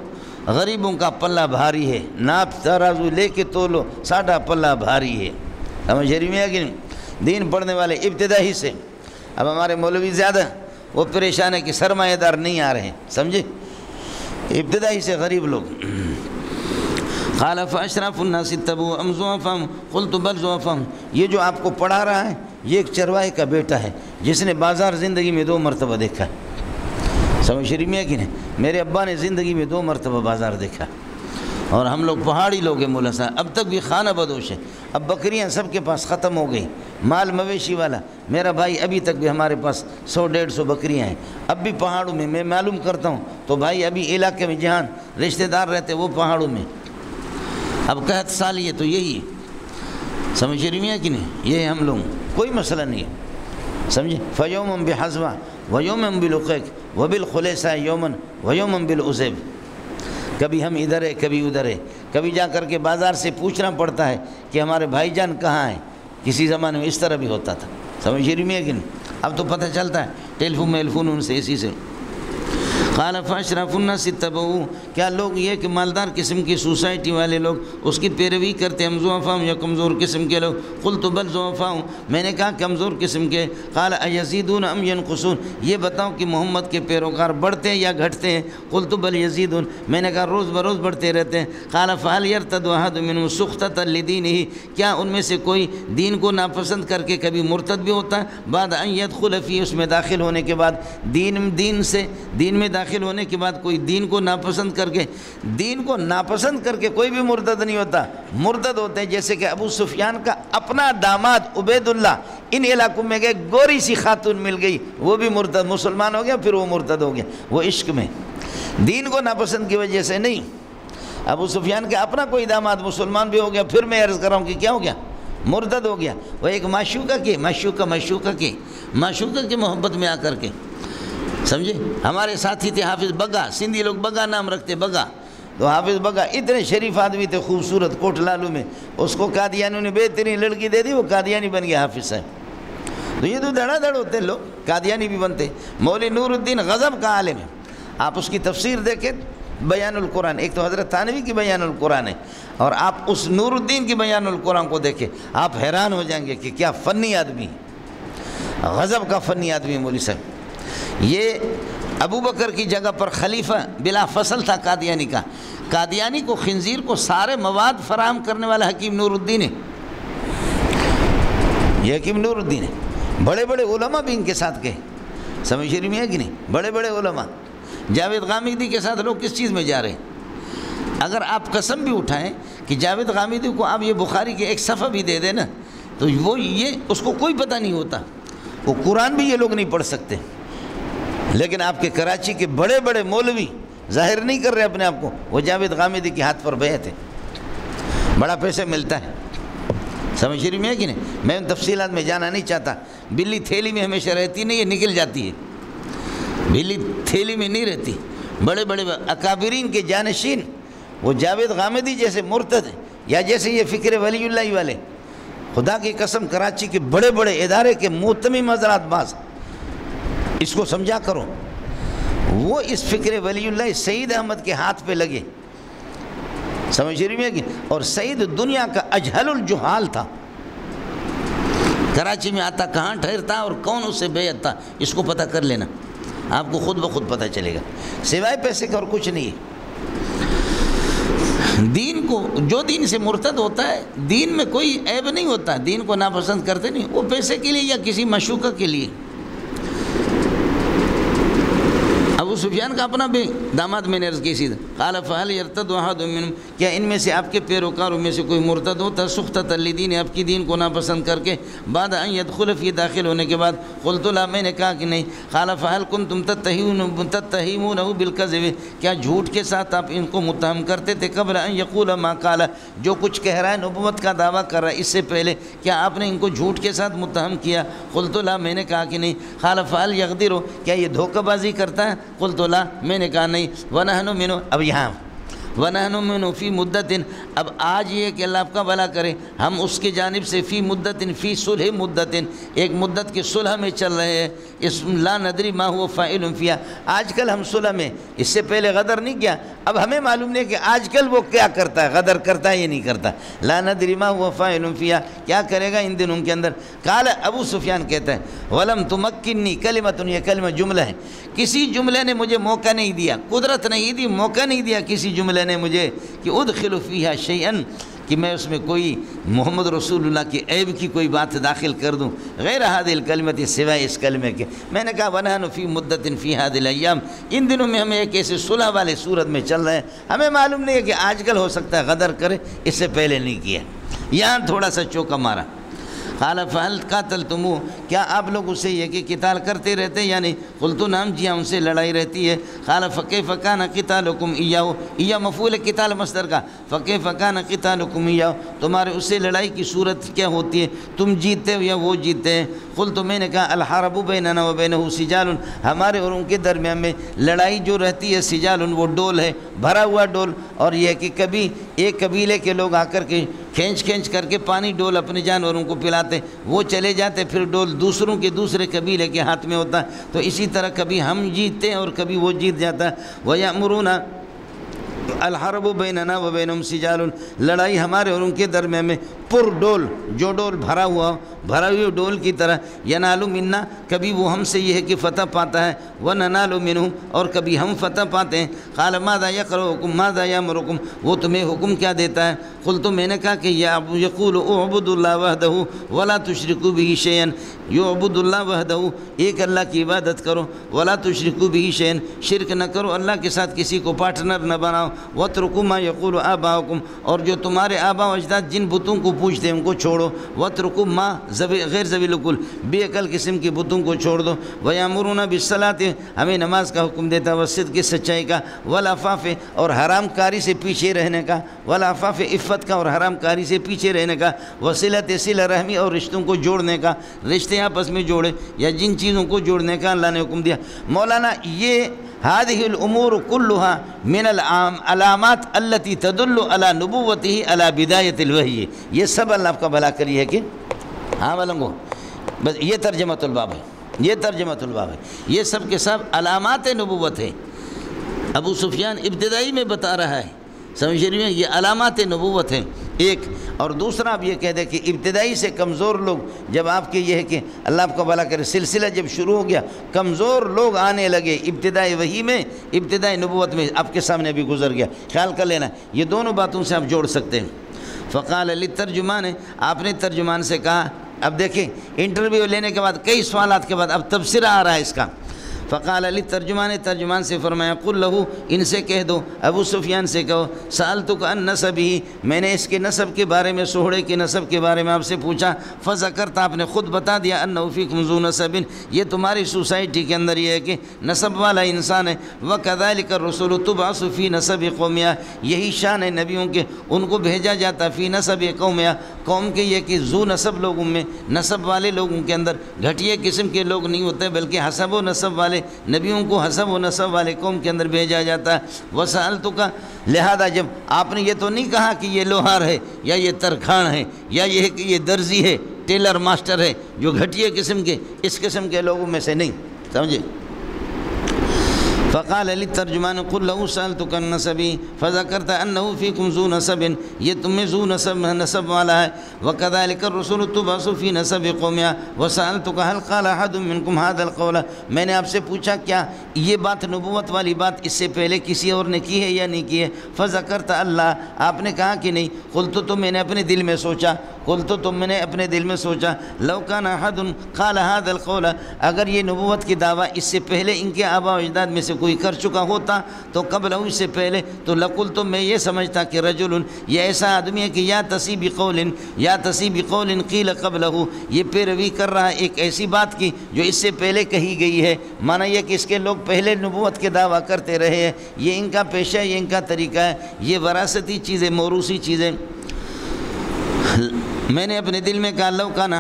غریبوں کا پلہ بھاری ہے، ناپ ترازو لے کے تولو، ساڈا پلہ بھاری ہے۔ سمجھ رہی میں کہ دین پڑھنے والے ابتدائی سے، اب ہمارے مولوی زیادہ وہ پریشان ہے کہ سرمایہ دار نہیں آ رہے ہیں، سمجھے، ابتدائی سے غریب لوگ۔ قال فاشراف الناس اتبعوا ام ضعفاء قلت بل ضعفاء، یہ جو آپ کو پڑھا رہا ہے یہ ایک چرواہے کا بیٹا ہے جس نے بازار زندگی میں 2 مرتبہ دیکھا ہے۔ سمجھ رہی میں کہ نہیں؟ میرے ابا نے زندگی میں 2 مرتبہ بازار دیکھا، اور ہم لوگ پہاڑی لوگ ہیں مولا صاحب، اب تک بھی خانہ بدوش ہے۔ اب بکریاں سب کے پاس ختم ہو گئی، مال مویشی والا میرا بھائی ابھی تک بھی ہمارے پاس 100-150 بکریاں ہیں، اب بھی پہاڑوں میں میں معلوم کرتا ہوں تو بھائی ابھی علاقے میں جہاں رشتہ دار رہتے وہ پہاڑوں میں، اب قحط سالی ہے تو یہی ہے۔ سمجھ رہی ہیں کہ نہیں؟ یہ ہم لوگ کوئی مسئلہ نہیں ہے، سمجھے۔ فیوم بحزوہ ویوم بالعقیق وبالخلیصہ یومن ویوم بالعزیب، کبھی ہم ادھر ہے کبھی ادھر ہے، کبھی جا کر کے بازار سے پوچھنا پڑتا ہے کہ ہمارے بھائی جان کہاں ہیں۔ کسی زمانے میں اس طرح بھی ہوتا تھا، سمجھ رہی ہے کہ نہیں؟ اب تو پتہ چلتا ہے ٹیلیفون ان سے، اسی سے۔ قال فاشراف الناس اتبعوا، کیا لوگ یہ کہ مالدار قسم کی سوسائٹی والے لوگ اس کی پیروی کرتے ہیں؟ ضعفاء، یا کمزور قسم کے لوگ؟ قلت بل ضعفاء، میں نے کہا کمزور قسم کے۔ قال ایزیدون ام ینقصون، یہ بتاؤ کہ محمد کے پیروکار بڑھتے ہیں یا گھٹتے ہیں؟ قلت بل یزیدون، میں نے کہا روز بروز بڑھتے رہتے ہیں۔ قال فهل يرتد احد منهم سخطة لدينه، کیا ان میں سے کوئی دین کو ناپسند کر کے کبھی مرتد بھی ہوتا ہے؟ بعد ان يدخل فيه، اس میں داخل ہونے کے بعد، دین میں داخل ہونے کے بعد کوئی دین کو ناپسند کر کے، دین کو ناپسند کر کے کوئی بھی مرتد نہیں ہوتا۔ مرتد ہوتے ہیں جیسے کہ ابو سفیان کا اپنا داماد عبید اللہ ان علاقوں میں گئے، گوری سی خاتون مل گئی، وہ بھی مرتد مسلمان ہو گیا، پھر وہ مرتد ہو گیا، وہ عشق میں، دین کو ناپسند کی وجہ سے نہیں۔ ابو سفیان کا اپنا کوئی داماد مسلمان بھی ہو گیا، پھر میں عرض کر رہا ہوں کہ کیا ہو گیا؟ مرتد ہو گیا۔ وہ ایک معشوقہ کی محبت میں آ کر کے، سمجھے۔ ہمارے ساتھی تھے حافظ بگا، سندھی لوگ بگا نام رکھتے، بگا، تو حافظ بگا اتنے شریف آدمی تھے، خوبصورت، کوٹ لالو میں، اس کو قادیانیوں نے بہترین لڑکی دے دی، وہ قادیانی بن گیا حافظ صاحب۔ تو یہ تو دھڑا دھڑ ہوتے لوگ، قادیانی بھی بنتے۔ مولوی نور الدین غضب کا عالم ہے، آپ اس کی تفسیر دیکھیں، بیان القرآن، ایک تو حضرت تھانوی کی بیان القرآن ہے، اور آپ اس نور الدین کی بیان القرآن کو دیکھیں، آپ حیران ہو جائیں گے کہ کیا فنی آدمی، غضب کا فنی آدمی مولوی صاحب۔ یہ ابو بکر کی جگہ پر خلیفہ بلا فصل تھا قادیانی کا، قادیانی کو، خنزیر کو سارے مواد فراہم کرنے والا حکیم نور الدین ہے، یہ حکیم نور الدین ہے۔ بڑے بڑے علماء بھی ان کے ساتھ گئے، سمجھ رہی میں ہے کہ نہیں؟ بڑے بڑے علماء، جاوید غامدی کے ساتھ لوگ کس چیز میں جا رہے ہیں؟ اگر آپ قسم بھی اٹھائیں کہ جاوید غامدی کو آپ یہ بخاری کے ایک صفحہ بھی دے دیں نا، تو وہ یہ اس کو کوئی پتہ نہیں ہوتا، وہ قرآن بھی یہ لوگ نہیں پڑھ سکتے۔ لیکن آپ کے کراچی کے بڑے بڑے مولوی ظاہر نہیں کر رہے اپنے آپ کو، وہ جاوید غامدی کے ہاتھ پر بیعت ہے، بڑا پیسے ملتا ہے، سمجھ رہی میں ہے کہ نہیں؟ میں ان تفصیلات میں جانا نہیں چاہتا۔ بلی تھیلی میں ہمیشہ رہتی نہیں، یہ نکل جاتی ہے، بلی تھیلی میں نہیں رہتی۔ بڑے بڑے اکابرین کے جانشین، وہ جاوید غامدی جیسے مرتد یا جیسے یہ فکر ولی اللہ والے، خدا کی قسم کراچی کے بڑے بڑے ادارے کے محتمم حضرات باز، اس کو سمجھا کرو، وہ اس فکر ولی اللہ سعید احمد کے ہاتھ پہ لگے، سمجھ رہی ہے کہ؟ اور سعید دنیا کا اجہل الجہال تھا، کراچی میں آتا کہاں ٹھہرتا اور کون اس سے بیعت تھا، اس کو پتہ کر لینا، آپ کو خود بخود پتہ چلے گا، سوائے پیسے کا اور کچھ نہیں ہے۔ دین کو، جو دین سے مرتد ہوتا ہے، دین میں کوئی عیب نہیں ہوتا، دین کو ناپسند کرتے نہیں، وہ پیسے کے لیے یا کسی مشوقہ کے لیے۔ سفیان کا اپنا بھی داماد میں نے عرض کی سیدھا قال فهل يرتد احد منهم کیا ان میں سے آپ کے پیروکاروں میں سے کوئی مرتد ہوتا سخطۃ لدین آپ کی دین کو ناپسند کر کے بعد ان يدخل فی داخل ہونے کے بعد قلت لا میں نے کہا کہ نہیں قال فهل كنتم تتهمونه بالكذب کیا جھوٹ کے ساتھ آپ ان کو متہم کرتے تھے قبل ان يقول ما قال جو کچھ کہہ رہا ہے نبوت کا دعویٰ کر رہا ہے اس سے پہلے کیا آپ نے ان کو جھوٹ کے ساتھ متہم کیا قلت لا میں نے کہا کہ نہیں قال فهل يغدر کیا یہ دھوکہ بازی کرتا ہے قلت لا میں نے کہا نہیں ونحن منو اب یہاں ونحن منو فی مدت اب آج یہ کہ اللہ آپ کا بھلا کرے ہم اس کی جانب سے فی مدت فی صلح مدت ایک مدت کی صلح میں چل رہے ہیں اس لا ندری ما هو فاعل فیہا آج کل ہم صلح میں اس سے پہلے غدر نہیں کیا اب ہمیں معلوم نہیں کہ آج کل وہ کیا کرتا ہے غدر کرتا ہے یا نہیں کرتا لا ندری ما هو فاعل فیہا کیا کرے گا ان دنوں کے اندر قال ابو سفیان کہتا ہے ولم تمکنی کلمۃ یہ کلمہ جملہ ہے کسی جملے نے مجھے موقع نہیں دیا قدرت نہیں دی موقع نہیں دیا کسی جملے نے مجھے کہ ادخل فیہا شیئا کہ میں اس میں کوئی محمد رسول اللہ کی عیب کی کوئی بات داخل کر دوں غیر هذه الکلمۃ سوائے اس کلمے کے میں نے کہا ونحن فی مدت فی هذه الايام ان دنوں میں ہمیں ایک ایسے صلح والے صورت میں چل رہے ہیں ہمیں معلوم نہیں ہے کہ آج کل ہو سکتا ہے غدر کرے اس سے پہلے نہیں کیا یہاں تھوڑا سا چوکا مارا قال فهل قاتلتموه کیا آپ لوگ اسے یہ کہ قتال کرتے رہتے یعنی قلت نعم جی ان سے لڑائی رہتی ہے قال فكيف كان قتالكم اياه یہ مفعول قتال مصدر کا فكيف كان قتالكم اياه تمہارے اس سے لڑائی کی صورت کیا ہوتی ہے تم جیتتے ہو یا وہ جیتتے ہیں قلت میں نے کہا الحرب بیننا وبینہ سجال ہمارے اور ان کے درمیان میں لڑائی جو رہتی ہے سجال وہ ڈول ہے بھرا ہوا ڈول اور یہ کہ کبھی ایک قبیلے کے لوگ آ کر کے کھینچ کر کے پانی ڈول اپنے جانوروں کو پلاتے وہ چلے جاتے پھر ڈول دوسروں کے دوسرے قبیلے کے ہاتھ میں ہوتا ہے تو اسی طرح کبھی ہم جیتتے ہیں اور کبھی وہ جیت جاتا ہے وَيَأْمُرُونَ الحرب بیننا و بینہم سجال لڑائی ہمارے اور ان کے درمیان میں پر ڈول جو ڈول بھرا ہوئے ڈول کی طرح ینالو منا کبھی وہ ہم سے یہ ہے کہ فتح پاتا ہے وننالو منہ اور کبھی ہم فتح پاتے ہیں قال ماذا یقرؤکم ماذا یامرکم وہ تمہیں حکم کیا دیتا ہے قلت میں نے کہا کہ یقول اعبدوا اللہ وحدہ ولا تشرکوا به شیئا یعبد اللہ وحدہ ایک اللہ کی عبادت کرو ولا تشرکوا به شیئا شرک نہ کرو اللہ کے ساتھ کسی کو پارٹنر نہ بناؤ واترکوا ما یقول آباؤکم اور جو تمہارے آبا و اجداد جن بتوں کو پوچھتے ہیں ان کو چھوڑو واترکوا ما غیر ذوی العقل بے عقل قسم کی بتوں کو چھوڑ دو ویامرون بالصلاۃ ہمیں نماز کا حکم دیتا ہے والصدق کی سچائی کا والعفاف اور حرام کاری سے پیچھے رہنے کا والعفاف عفت کا اور حرام کاری سے پیچھے رہنے کا وصلۃ صلہ رحمی اور رشتوں کو جوڑنے کا رشتے آپس میں جوڑے یا جن چیزوں کو جوڑنے کا اللہ نے حکم دیا مولانا یہ هذه الامور كلها من العلامات التي تدل على نبوته على بدايه الوحي یہ سب اللہ آپ کا بھلا کری ہے کہ ہاں ملنگو بس یہ ترجمۃ الباب ہے یہ سب کے سب علامات نبوت ہے ابو سفیان ابتدائی میں بتا رہا ہے سمجھ رہی ہیں یہ علامات نبوت ہیں ایک اور دوسرا آپ یہ کہہ دیں کہ ابتدائی سے کمزور لوگ جب آپ کے یہ ہے کہ اللہ آپ کو بھلا کرے سلسلہ جب شروع ہو گیا کمزور لوگ آنے لگے ابتدائی وحی میں ابتدائی نبوت میں آپ کے سامنے بھی گزر گیا خیال کر لینا یہ دونوں باتوں سے آپ جوڑ سکتے ہیں فقال للترجمان آپ نے ترجمان سے کہا اب دیکھیں انٹرویو لینے کے بعد کئی سوالات کے بعد اب تبصرہ آ رہا ہے اس کا فقال علی ترجمان سے فرمایا قل لہو ان سے کہہ دو ابو سفیان سے کہو سألتک عن نسبہ میں نے اس کے نسب کے بارے میں سوہڑے کے نسب کے بارے میں آپ سے پوچھا فذکرت آپ نے خود بتا دیا انہ فیکم ذو نسب یہ تمہاری سوسائٹی کے اندر یہ ہے کہ نسب والا انسان ہے وکذالک الرسول تبعث فی نسب قومیہ یہی شان ہے نبیوں کے ان کو بھیجا جاتا فی نسب قومیہ قوم کے یہ کہ ذو نسب لوگوں میں نسب والے لوگوں کے اندر گھٹیا قسم کے لوگ نہیں ہوتے بلکہ حسب و نسب والے نبیوں کو حسب و نسب والے قوم کے اندر بھیجا جاتا ہے وسألتک لہذا جب آپ نے یہ تو نہیں کہا کہ یہ لوہار ہے یا یہ ترکھان ہے یا یہ ہے کہ یہ درزی ہے ٹیلر ماسٹر ہے جو گھٹیا قسم کے اس قسم کے لوگوں میں سے نہیں سمجھے فقال للترجمان قل له سألتك عن نسبي فذكرت انه فيكم ذو نسب یہ تمہیں ذو نسب والا ہے وكذلك الرسول تبعث في نسب قومها وسألتك هل قال احد منكم هذا القول میں نے آپ سے پوچھا کیا یہ بات نبوت والی بات اس سے پہلے کسی اور نے کی ہے یا نہیں کی ہے؟ فذکرت اللہ، آپ نے کہا کہ نہیں۔ قلت تو میں نے اپنے دل میں سوچا، قلت تو میں نے اپنے دل میں سوچا، لو کان احد قال هذا القول، اگر یہ نبوت کی دعویٰ اس سے پہلے ان کے آباء و اجداد میں سے کوئی کر چکا ہوتا تو قبل اس سے پہلے، تو لقلت تو میں یہ سمجھتا کہ رجل، یہ ایسا آدمی ہے کہ یا تسی بقول قیل قبلہ، یہ پیروی کر رہا ہے ایک ایسی بات کی جو اس سے پہلے کہی گئی ہے۔ معنی یہ کہ اس کے لوگ پہلے نبوت کے دعویٰ کرتے رہے ہیں، یہ ان کا پیشہ، یہ ان کا طریقہ ہے، یہ وراثتی چیزیں، موروثی چیزیں۔ میں نے اپنے دل میں کہا لو کان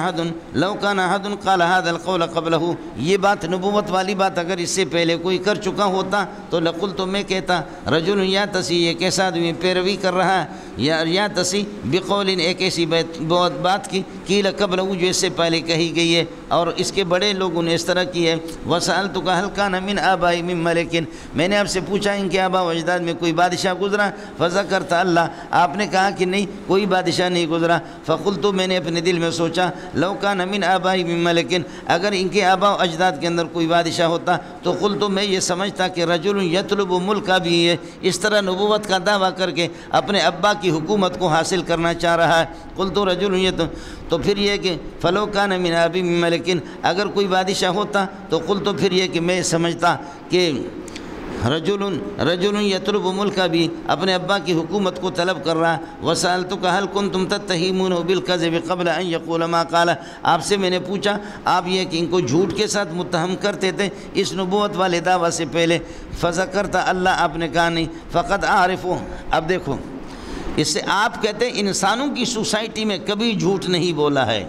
احد قال هذا القول قبلہ، یہ بات نبوت والی بات اگر اس سے پہلے کوئی کر چکا ہوتا تو لقلت تو میں کہتا رجل یا تسی، یہ کیسا آدمی پیروی کر رہا ہے، یا تسی بقول، ایک ایسی بات کی قیل قبلہ جو اس سے پہلے کہی گئی ہے، اور اس کے بڑے لوگوں نے اس طرح کی ہے۔ وسألتک هل کان من آبائی من ملک، میں نے آپ سے پوچھا ان کے آباء و اجداد میں کوئی بادشاہ گزرا؟ فذکرت اللہ، آپ نے کہا کہ نہیں کوئی بادشاہ نہیں گزرا۔ فقلت، میں نے اپنے دل میں سوچا لو کان من آبائی من ملک، اگر ان کے آباء و اجداد کے اندر کوئی بادشاہ ہوتا تو قلت میں یہ سمجھتا کہ رجل یطلب ملک بھی ہے، اس طرح نبوت کا دعویٰ کر کے اپنے ابا کی حکومت کو حاصل کرنا چاہ رہا ہے۔ قلت رجل تو پھر یہ کہ فلو کان من آبی من ملک، اگر کوئی بادشاہ ہوتا تو قلت پھر یہ کہ میں سمجھتا کہ رجل یطلب ملک بھی، اپنے ابا کی حکومت کو طلب کر رہا۔ وسألتک هل کنتم تتہمون بالکذب قبل ان یقول ما قال، آپ سے میں نے پوچھا آپ یہ کہ ان کو جھوٹ کے ساتھ متہم کرتے تھے اس نبوت والے دعویٰ سے پہلے؟ فذکرت اللہ، آپ نے کہا نہیں۔ فقط عارفو، اب دیکھو اس سے آپ کہتے ہیں انسانوں کی سوسائٹی میں کبھی جھوٹ نہیں بولا ہے،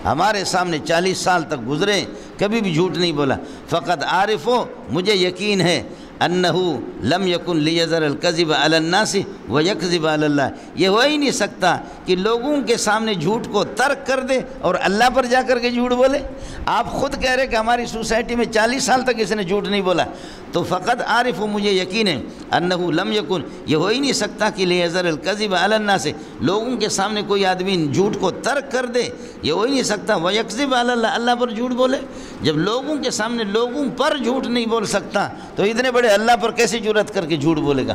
ہمارے سامنے 40 سال تک گزرے کبھی بھی جھوٹ نہیں بولا۔ فقط عارفو، مجھے یقین ہے انہو لم یکن لیذر الکذب علی الناس ویکذب علی اللہ، یہ ہو ہی نہیں سکتا کہ لوگوں کے سامنے جھوٹ کو ترک کر دے اور اللہ پر جا کر کے جھوٹ بولے۔ آپ خود کہہ رہے کہ ہماری سوسائٹی میں 40 سال تک اس نے جھوٹ نہیں بولا، تو فقط عارف مجھے یقین ہے انہو لم یکن، یہ ہو ہی نہیں سکتا کہ لیذر الکذب علی الناس، لوگوں کے سامنے کوئی آدمی جھوٹ کو ترک کر دے، یہ ہو ہی نہیں سکتا۔ ویکذب علی اللہ، اللہ پر جھوٹ بولے۔ جب لوگوں کے سامنے لوگوں پر جھوٹ نہیں بول سکتا تو اتنے بڑے اللہ پر کیسے جرأت کر کے جھوٹ بولے گا؟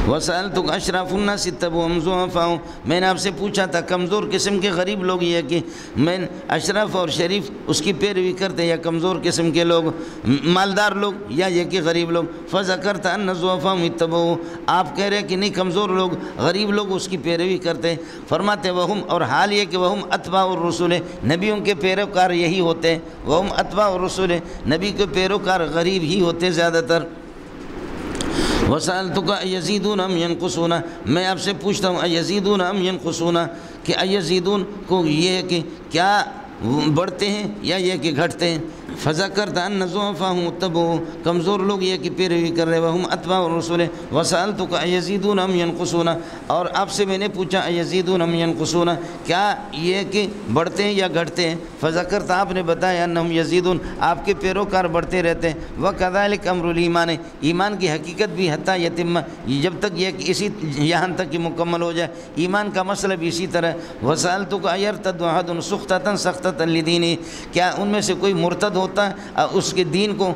وسألتک اشراف الناس اتبعوا ضعفاء، میں نے آپ سے پوچھا تھا کمزور قسم کے غریب لوگ یہ کہ میں اشرف اور شریف اس کی پیروی کرتے، یا کمزور قسم کے لوگ مالدار لوگ، یا یہ کہ غریب لوگ؟ فذکرت ان ضعفاء اتبعوا، آپ کہہ رہے کہ نہیں کمزور لوگ غریب لوگ اس کی پیروی کرتے۔ فرماتے وہم، اور حال یہ کہ وہم اتباع الرسول، نبیوں کے پیروکار یہی ہوتے ہیں، وہم اتباع الرسول، نبی کے پیروکار غریب ہی ہوتے زیادہ تر۔ وسألتک ایزیدون ام ینقصون، میں آپ سے پوچھتا ہوں ایزیدون ام ینقصون، کہ ایزیدون کو یہ ہے کہ کیا بڑھتے ہیں یا یہ کہ گھٹتے ہیں؟ فذکرت ان ضعفاء اتبعوا، کمزور لوگ یہ کہ پیروی کر رہے، وہم اتباع الرسول۔ وسألتک ایزیدون ام ینقصون، اور آپ سے میں نے پوچھا ایزیدون ام ینقصون، کیا یہ کہ بڑھتے ہیں یا گھٹتے ہیں؟ فذکرت، آپ نے بتایا انہم یزیدون، آپ کے پیروکار بڑھتے رہتے ہیں۔ وکذالک امر الایمان، ایمان کی حقیقت بھی حتی یتم، جب تک یہ کہ اسی یہاں تک کہ مکمل ہو جائے، ایمان کا مسئلہ بھی اسی طرح۔ وسألتک ایرتد احد سخطۃ سخطۃ لدینہ، کیا ان میں سے کوئی مرتد ہوتا ہے اس کے دین کو،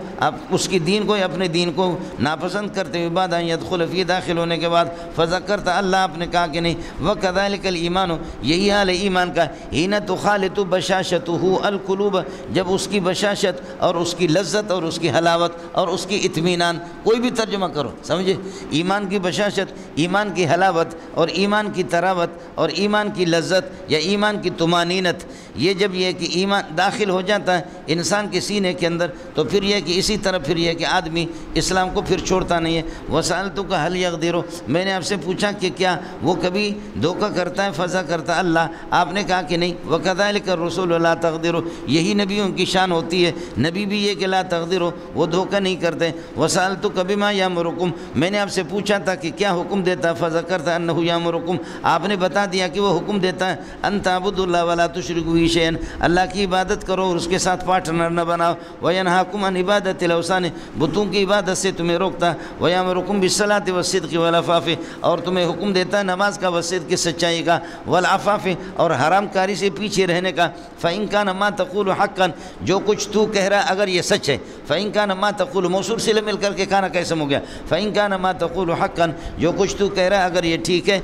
اس کی دین کو یا اپنے دین کو ناپسند کرتے ہوئے بعد ان یدخل فی، داخل ہونے کے بعد؟ فذکرت اللہ، آپ نے کہا کہ نہیں۔ وکذالک الایمان، یہی حال ہے ایمان کا، حین تخالط بشاشتہ القلوب، جب اس کی بشاشت اور اس کی لذت اور اس کی حلاوت اور اس کی اطمینان، کوئی بھی ترجمہ کرو سمجھے، ایمان کی بشاشت، ایمان کی حلاوت اور ایمان کی تراوت اور ایمان کی لذت یا ایمان کی طمانینت، یہ جب یہ کہ ایمان داخل ہو جاتا ہے انسان کے سینے کے اندر تو پھر یہ کہ اسی طرح پھر یہ کہ آدمی اسلام کو پھر چھوڑتا نہیں ہے۔ وسألتک هل یغدر، میں نے آپ سے پوچھا کہ کیا وہ کبھی دھوکہ کرتا ہے؟ فضا کرتا اللہ، آپ نے کہا کہ نہیں۔ وکذالک الرسول لا تغدر، یہی نبیوں کی شان ہوتی ہے، نبی بھی یہ کہ لا تغدر، وہ دھوکہ نہیں کرتے۔ وسألتک بما یامرکم، میں نے آپ سے پوچھا تھا کہ کیا حکم دیتا؟ فذکرت انہ یامرکم، آپ نے بتا دیا کہ وہ حکم دیتا ہے ان تعبدوا اللہ ولا تشرکوا به شَيْءٍ، اللہ کی عبادت کرو اور اس کے ساتھ پارٹنر نہ بناؤ۔ وَيَنْهَاكُمْ عَنْ عِبَادَةِ الْأَوْثَانِ، بتوں کی عبادت سے تمہیں روکتا۔ وَيَأْمُرُكُمْ بِالصَّلَاةِ وَالصِّدْقِ وَالْعَفَافِ، اور تمہیں حکم دیتا ہے نماز کا، وصدق کی سچائی کا، والعفاف اور حرام کاری سے پیچھے رہنے کا۔ فَإِنْ كَانَ مَا تَقُولُ حَقًّا، جو کچھ تو کہہ رہا اگر یہ سچ ہے۔ فَإِنْ كَانَ مَا تَقُولُ موصول سے مل کر کے کھانا کیسے ہو گیا؟ فَإِنْ كَانَ مَا تَقُولُ حَقًّا، جو کچھ تو کہہ رہا اگر یہ ٹھیک ہے،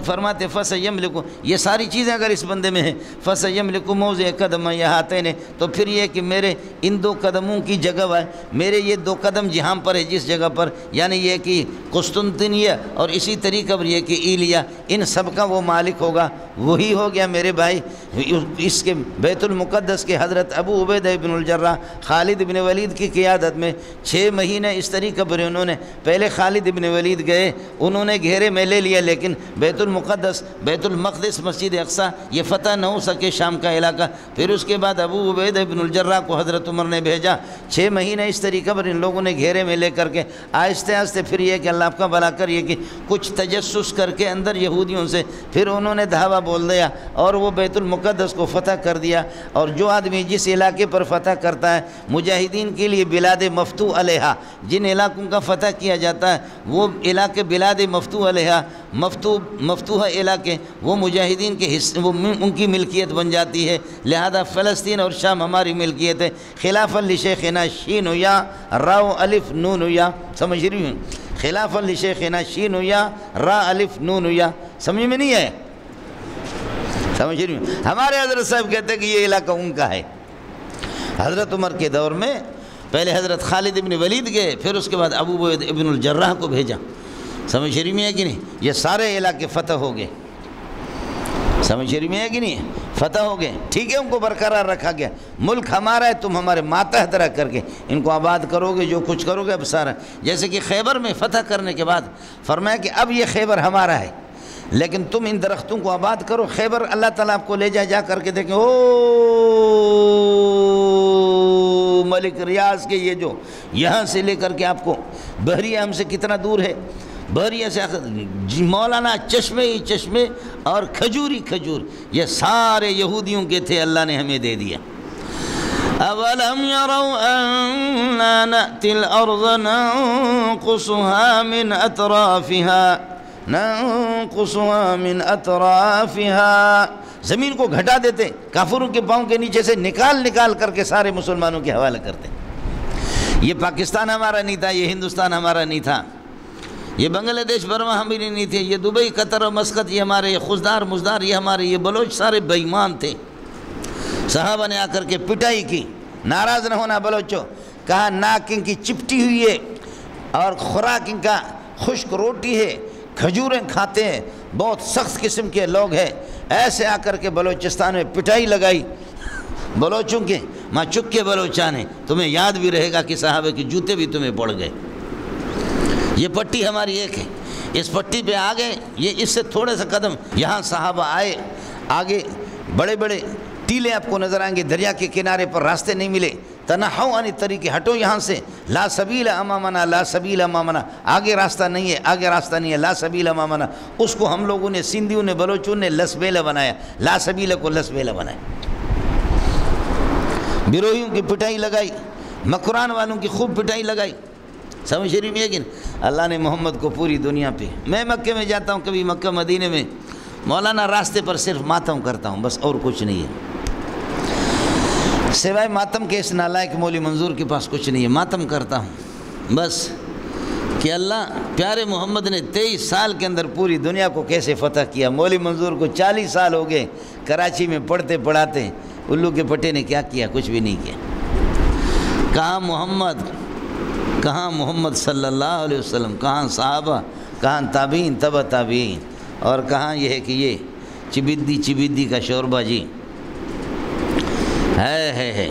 فرماتے فَسَيَمْلِكُ، یہ ساری چیزیں اگر اس بندے میں ہیں، فَسَيَمْلِكُ مَوْضِعَ قَدَمَيْ هَاتَيْنِ، تو پھر یہ کہ میرے ان دو قدموں کی جگہ ہے، میرے یہ دو قدم جہاں پر ہے جس جگہ پر، یعنی یہ کہ قسطنطنیہ اور اسی طریقہ پر یہ کہ ایلیا، ان سب کا وہ مالک ہوگا، وہی ہو گیا میرے بھائی۔ اس کے بیت المقدس کے حضرت ابو عبیدہ بن الجراح خالد بن ولید کی قیادت میں 6 مہینے اس طریقہ پر انہوں نے، پہلے خالد بن ولید گئے، انہوں نے گھیرے میں لے لیا، لیکن بیت المقدس، بیت المقدس، مسجد اقصیٰ یہ فتح نہ ہو سکے شام کا علاقہ۔ پھر اس کے بعد ابو عبیدہ بن الجراح کو حضرت عمر نے بھیجا، 6 مہینے اس طریقہ پر ان لوگوں نے گھیرے میں لے کر کے آہستہ آہستہ پھر یہ کہ اللہ آپ کا بھلا کر، یہ کہ کچھ تجسس کر کے اندر یہودیوں سے پھر انہوں نے دھاوا بول دیا اور وہ بیت المقدس کو فتح کر دیا۔ اور جو آدمی جس علاقے پر فتح کرتا ہے، مجاہدین کے لیے بلاد مفتوح علیہا، جن علاقوں کا فتح کیا جاتا ہے وہ علاقے بلاد مفتوح علیہا، مفتوح علاقے وہ مجاہدین کے حصے، وہ ان کی ملکیت بن جاتی ہے، لہذا فلسطین اور شام ہماری ملکیت ہے۔ خلافا لشیخنا شین یا راو الف نون یا، سمجھ رہی ہوں؟ خلافا لشیخنا شین یا را الف نون یا، سمجھ میں نہیں ہے؟ سمجھ رہی ہوں؟ ہمارے حضرت صاحب کہتے ہیں کہ یہ علاقہ ان کا ہے۔ حضرت عمر کے دور میں پہلے حضرت خالد ابن ولید گئے، پھر اس کے بعد ابو عبیدہ ابن الجراح کو بھیجا۔ سمجھ رہی میں ہے کہ نہیں؟ یہ سارے علاقے فتح ہو گئے، سمجھ رہی میں ہے کہ نہیں؟ فتح ہو گئے، ٹھیک ہے، ان کو برقرار رکھا گیا۔ ملک ہمارا ہے، تم ہمارے ماتحت رکھ کر کے ان کو آباد کرو گے، جو کچھ کرو گے اب سارا۔ جیسے کہ خیبر میں فتح کرنے کے بعد فرمایا کہ اب یہ خیبر ہمارا ہے، لیکن تم ان درختوں کو آباد کرو۔ خیبر اللہ تعالیٰ آپ کو لے جا کر کے دیکھیں، او ملک ریاض کے یہ جو یہاں سے لے کر کے آپ کو بحریہ ہم سے کتنا دور ہے، بحریہ سے مولانا چشمے ہی چشمے اور کھجور ہی کھجور، یہ سارے یہودیوں کے تھے، اللہ نے ہمیں دے دیا۔ اولم يروا أنا نأتي الأرض ننقصها من أطرافها، زمین کو گھٹا دیتے، کافروں کے پاؤں کے نیچے سے نکال کر کے سارے مسلمانوں کے حوالے کرتے۔ یہ پاکستان ہمارا نہیں تھا، یہ ہندوستان ہمارا نہیں تھا، یہ بنگلہ دیش برما ہماری نہیں تھے، یہ دبئی قطر اور مسقط یہ ہمارے، یہ خزدار مزدار یہ ہمارے، یہ بلوچ سارے بے ایمان تھے۔ صحابہ نے آ کر کے پٹائی کی، ناراض نہ ہونا بلوچوں، کہا ناک ان کی چپٹی ہوئی ہے اور خوراک ان کا خشک روٹی ہے، کھجوریں کھاتے ہیں، بہت سخت قسم کے لوگ ہیں۔ ایسے آ کر کے بلوچستان میں پٹائی لگائی بلوچوں کے، ماں چک کے بلوچان ہیں، تمہیں یاد بھی رہے گا کہ صحابہ کے جوتے بھی تمہیں پڑ گئے۔ یہ پٹی ہماری ایک ہے، اس پٹی پہ آگے یہ اس سے تھوڑے سا قدم یہاں صحابہ آئے، آگے بڑے بڑے ٹیلے آپ کو نظر آئیں گے، دریا کے کنارے پر راستے نہیں ملے، تنحوا عن الطریق، ہٹو یہاں سے، لا سبیل امامنا لا سبیل امامنا، آگے راستہ نہیں ہے، آگے راستہ نہیں ہے، لا سبیل امامنا، اس کو ہم لوگوں نے، سندھیوں نے، بلوچوں نے لسبیلا بنایا، لا سبیل کو لسبیلا بنایا۔ بروہیوں کی پٹائی لگائی، مکران والوں کی خوب پٹائی لگائی، سمجھ رہی ہے کہ اللہ نے محمد کو پوری دنیا پہ، میں مکے میں جاتا ہوں، کبھی مکہ مدینے میں، مولانا راستے پر صرف ماتم کرتا ہوں، بس اور کچھ نہیں ہے، سوائے ماتم کے اس نالائق مولی منظور کے پاس کچھ نہیں ہے، ماتم کرتا ہوں بس، کہ اللہ پیارے محمد نے 23 سال کے اندر پوری دنیا کو کیسے فتح کیا۔ مولی منظور کو 40 سال ہو گئے کراچی میں پڑھتے پڑھاتے، الو کے پٹے نے کیا کیا؟ کچھ بھی نہیں کیا۔ کہاں محمد صلی اللہ علیہ وسلم، کہاں صحابہ، کہاں تابعین تبع تابعین، اور کہاں یہ ہے کہ یہ چبیدی کا شوربہ جی ہے۔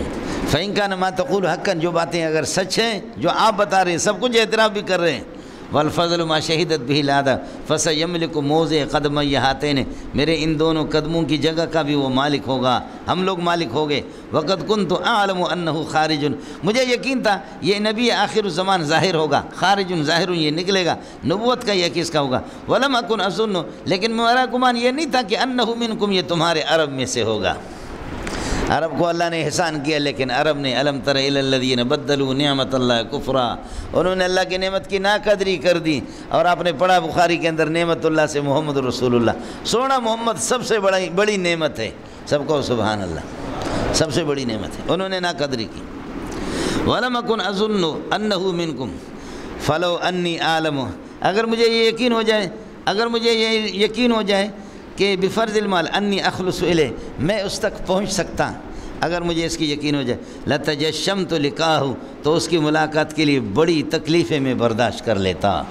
فَإِنْ كَانَ مَا تَقُولُ حَقًّا، جو باتیں اگر سچ ہیں، جو آپ بتا رہے ہیں، سب کچھ اعتراف بھی کر رہے ہیں، وَالْفَضْلُ مَا شَهِدَتْ بِهِ الْعَادَةُ فَسَيَمْلِكُ مَوْضِعَ قَدَمَيْ هَاتَيْنِ، میرے ان دونوں قدموں کی جگہ کا بھی وہ مالک ہوگا، ہم لوگ مالک ہو گئے۔ وَقَدْ كُنْتُ أَعْلَمُ أَنَّهُ خَارِجٌ، مجھے یقین تھا یہ نبی آخر الزمان ظاہر ہوگا، خارج ظاہر یہ نکلے گا، نبوت کا یہ کس کا ہوگا۔ وَلَمْ أَكُنْ أَظُنُّ، لیکن میرا گمان یہ نہیں تھا کہ أَنَّهُ مِنْكُمْ، یہ تمہارے عرب میں سے ہوگا۔ عرب کو اللہ نے احسان کیا، لیکن عرب نے الم تر الی الذین بدلوا نعمت اللہ کفرا، انہوں نے اللہ کی نعمت کی ناقدری کر دی۔ اور آپ نے پڑھا بخاری کے اندر نعمت اللہ سے محمد رسول اللہ، سونا محمد سب سے بڑی نعمت ہے، سب کو سبحان اللہ، سب سے بڑی نعمت ہے، انہوں نے ناقدری کی۔ وَلَمْ أَكُنْ أَظُنُّ أَنَّهُ مِنْكُمْ فَلَوْ أَنِّي أَعْلَمُ، اگر مجھے یہ یقین ہو جائے کہ بفرض المال انی اخلص الیہ، میں اس تک پہنچ سکتا، اگر مجھے اس کی یقین ہو جائے، لتجشمت لقاہ، تو اس کی ملاقات کے لیے بڑی تکلیفیں میں برداشت کر لیتا،